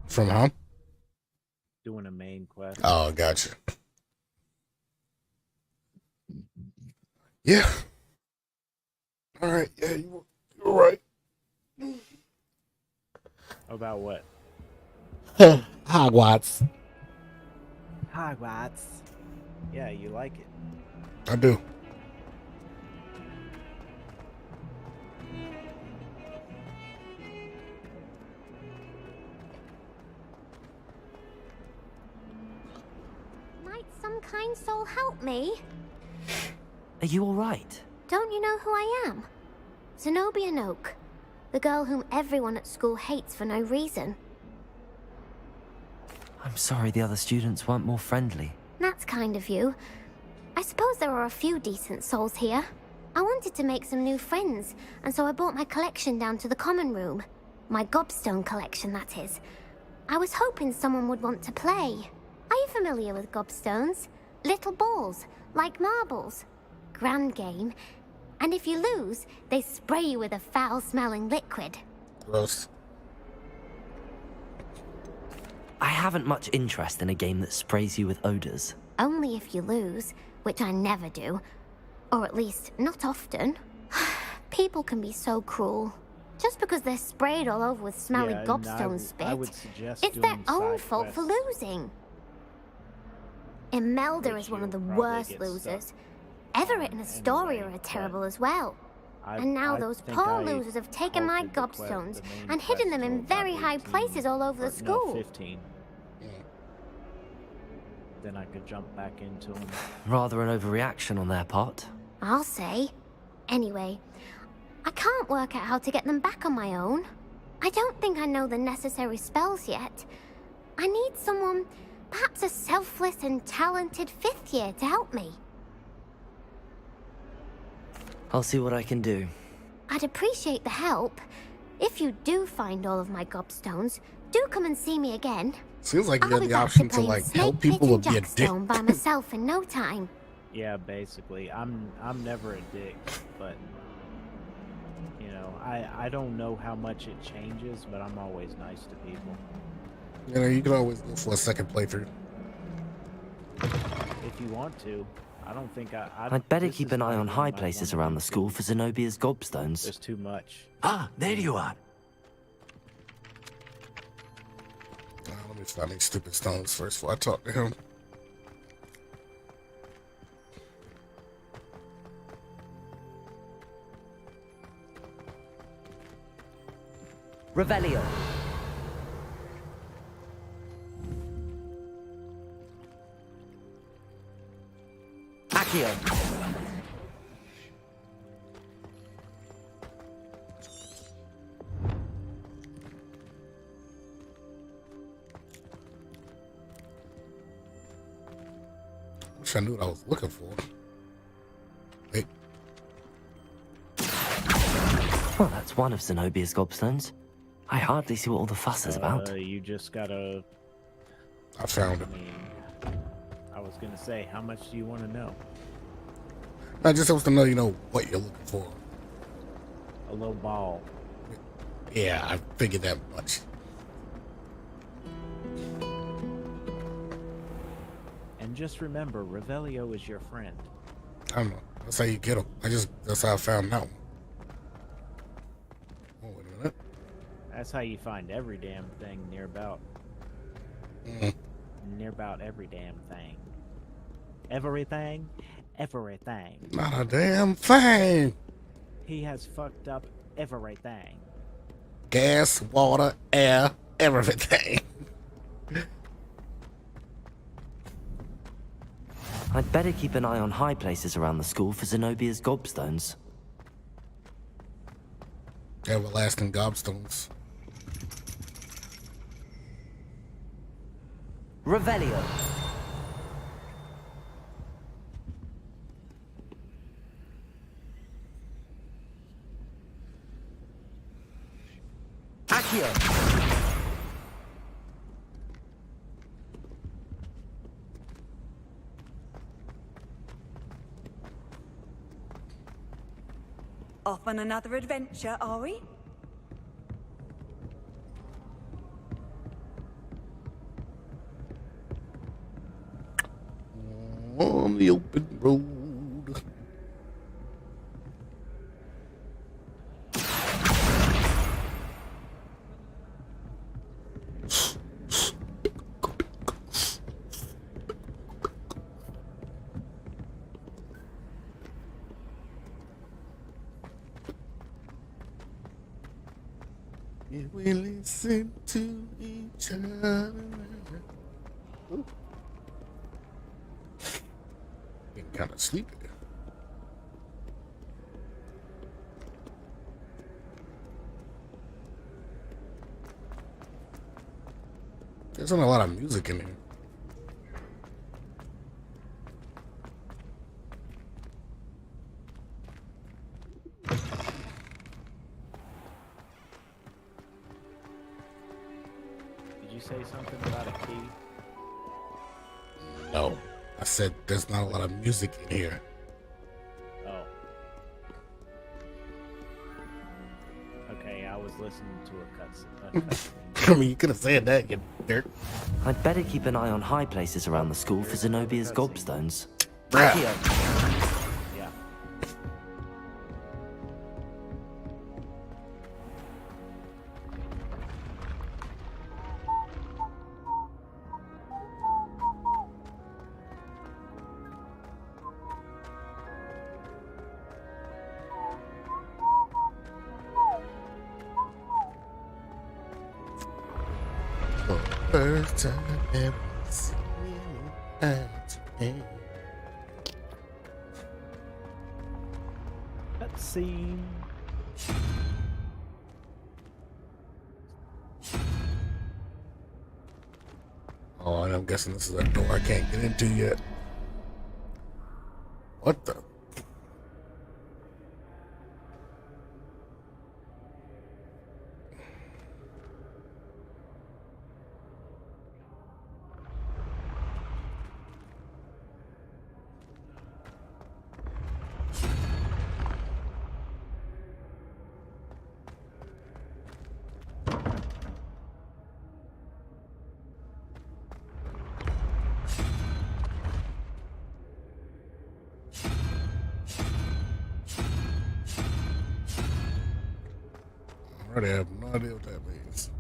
From home? Doing a main quest. Oh, gotcha. Yeah. All right. Yeah, you're right. About what? Hogwarts. Hogwarts. Yeah, you like it. I do. Might some kind soul help me? Are you all right? Don't you know who I am? Zenobia Noak, the girl whom everyone at school hates for no reason. I'm sorry the other students weren't more friendly. That's kind of you. I suppose there are a few decent souls here. I wanted to make some new friends, and so I brought my collection down to the common room. My gobstone collection, that is. I was hoping someone would want to play. Are you familiar with gobstones? Little balls, like marbles. Grand game. And if you lose, they spray you with a foul-smelling liquid. Gross. I haven't much interest in a game that sprays you with odors. Only if you lose, which I never do. Or at least, not often. People can be so cruel. Just because they're sprayed all over with smelly gobstone spit, it's their own fault for losing. Imelda is one of the worst losers. Everett and Astoria are terrible as well. And now those poor losers have taken my gobstones and hidden them in very high places all over the school. 15. Then I could jump back into them. Rather an overreaction on their part. I'll say. Anyway, I can't work out how to get them back on my own. I don't think I know the necessary spells yet. I need someone, perhaps a selfless and talented 5th year to help me. I'll see what I can do. I'd appreciate the help. If you do find all of my gobstones, do come and see me again. Seems like you I'll got be the back option to playing like Snake help people Pit or and be a dick. Jackstone by myself in no time. Yeah, basically. I'm never a dick, but you know, I don't know how much it changes, but I'm always nice to people. You know, you can always go for a second playthrough. If you want to. I don't think I'd better keep an eye on high places around the school for Zenobia's gobstones. There's too much. Ah, there you are. Let me find these stupid stones first before I talk to him. Revelio. Accio. Wish I knew what I was looking for. Hey. Well, that's one of Zenobia's gobstones. I hardly see what all the fuss is about. You just gotta... I found it. I was gonna say, how much do you want to know? I just supposed to know, you know, what you're looking for. A little ball. Yeah, I figured that much. And just remember, Revelio is your friend. I don't know. That's how you get them. That's how I found out. Oh, wait a minute. That's how you find every damn thing near about. Near about every damn thing. Everything? Everything. Not a damn thing. He has fucked up everything. Gas, water, air, everything. I'd better keep an eye on high places around the school for Zenobia's gobstones. Everlasting gobstones. Revelio. Accio. Off on another adventure, are we? On the open road. If we listen to each other. Ooh. Getting kind of sleepy. There's not a lot of music in here. Did you say something about a key? No, I said there's not a lot of music in here. Oh. Okay, I was listening to a cutscene. I mean, you could have said that, you dirt. I'd better keep an eye on high places around the school for Zenobia's gobstones. Bruh. Here. Yeah. First time ever seen you at me. Cutscene. Oh, and I'm guessing this is a door I can't get into yet. What the? I already have no idea what that means.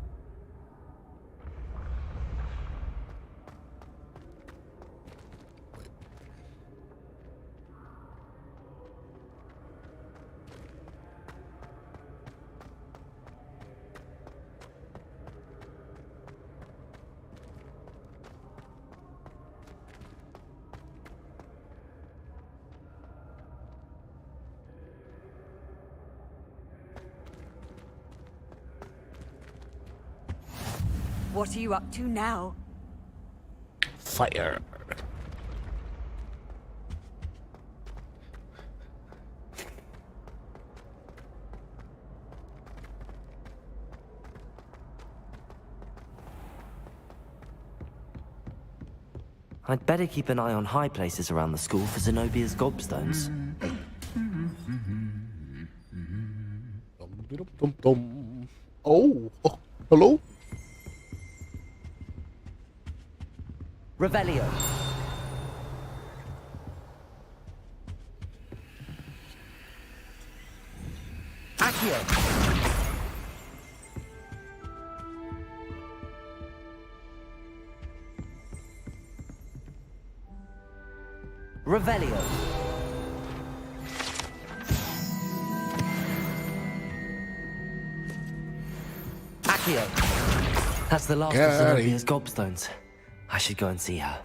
What are you up to now? Fire. I'd better keep an eye on high places around the school for Zenobia's gobstones. Oh, hello? Revelio. Accio. Revelio. Accio. That's the last of Zenobia's gobstones. I should go and see her.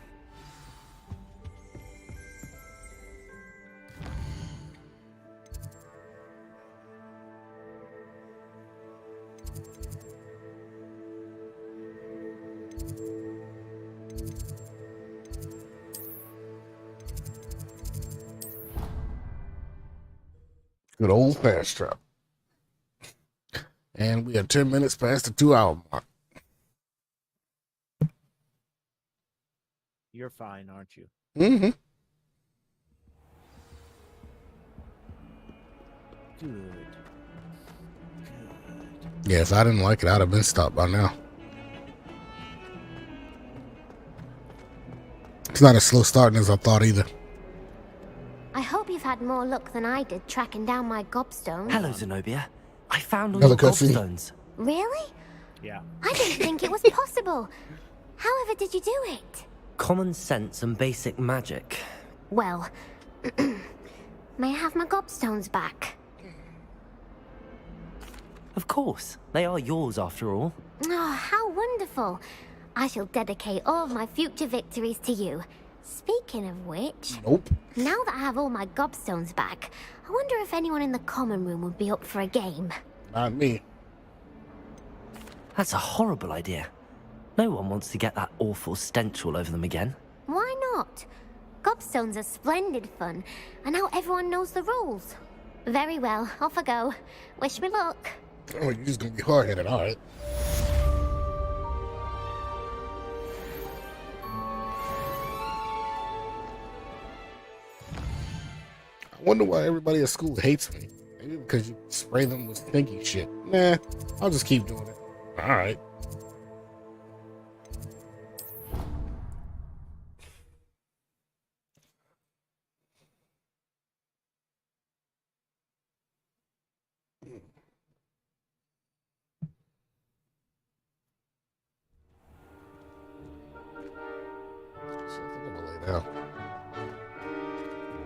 Good old fast travel. And we are 10 minutes past the 2-hour mark. You're fine, aren't you? Mm-hmm. Good. Yeah, if I didn't like it, I'd have been stopped by now. It's not as slow starting as I thought either. I hope you've had more luck than I did tracking down my gobstone. Hello, Zenobia. I found all Another your cutscene. gobstones. Really? Yeah. I didn't think it was possible. However did you do it? Common sense and basic magic. Well, may I have my gobstones back? Of course. They are yours after all. Oh, how wonderful. I shall dedicate all of my future victories to you. Speaking of which... Nope. Now that I have all my gobstones back, I wonder if anyone in the common room would be up for a game. Not me. That's a horrible idea. No one wants to get that awful stench all over them again. Why not? Gobstones are splendid fun, and now everyone knows the rules. Very well, off I go. Wish me luck. Oh, you're just gonna be hard-headed, all right. I wonder why everybody at school hates me. Maybe because you spray them with stinky shit. Nah, I'll just keep doing it. All right.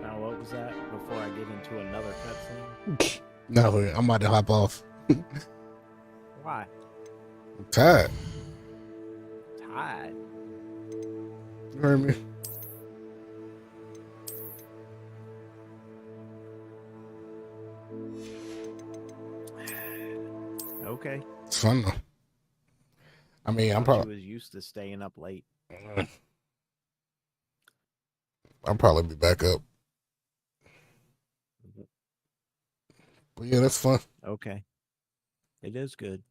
Now, what was that before I get into another cutscene? No, I'm about to hop off. Why? I'm tired. Tired. You heard me? Okay. It's fun though. I mean, I'm She probably was used to staying up late. I'll probably be back up. But yeah, that's fun. Okay. It is good.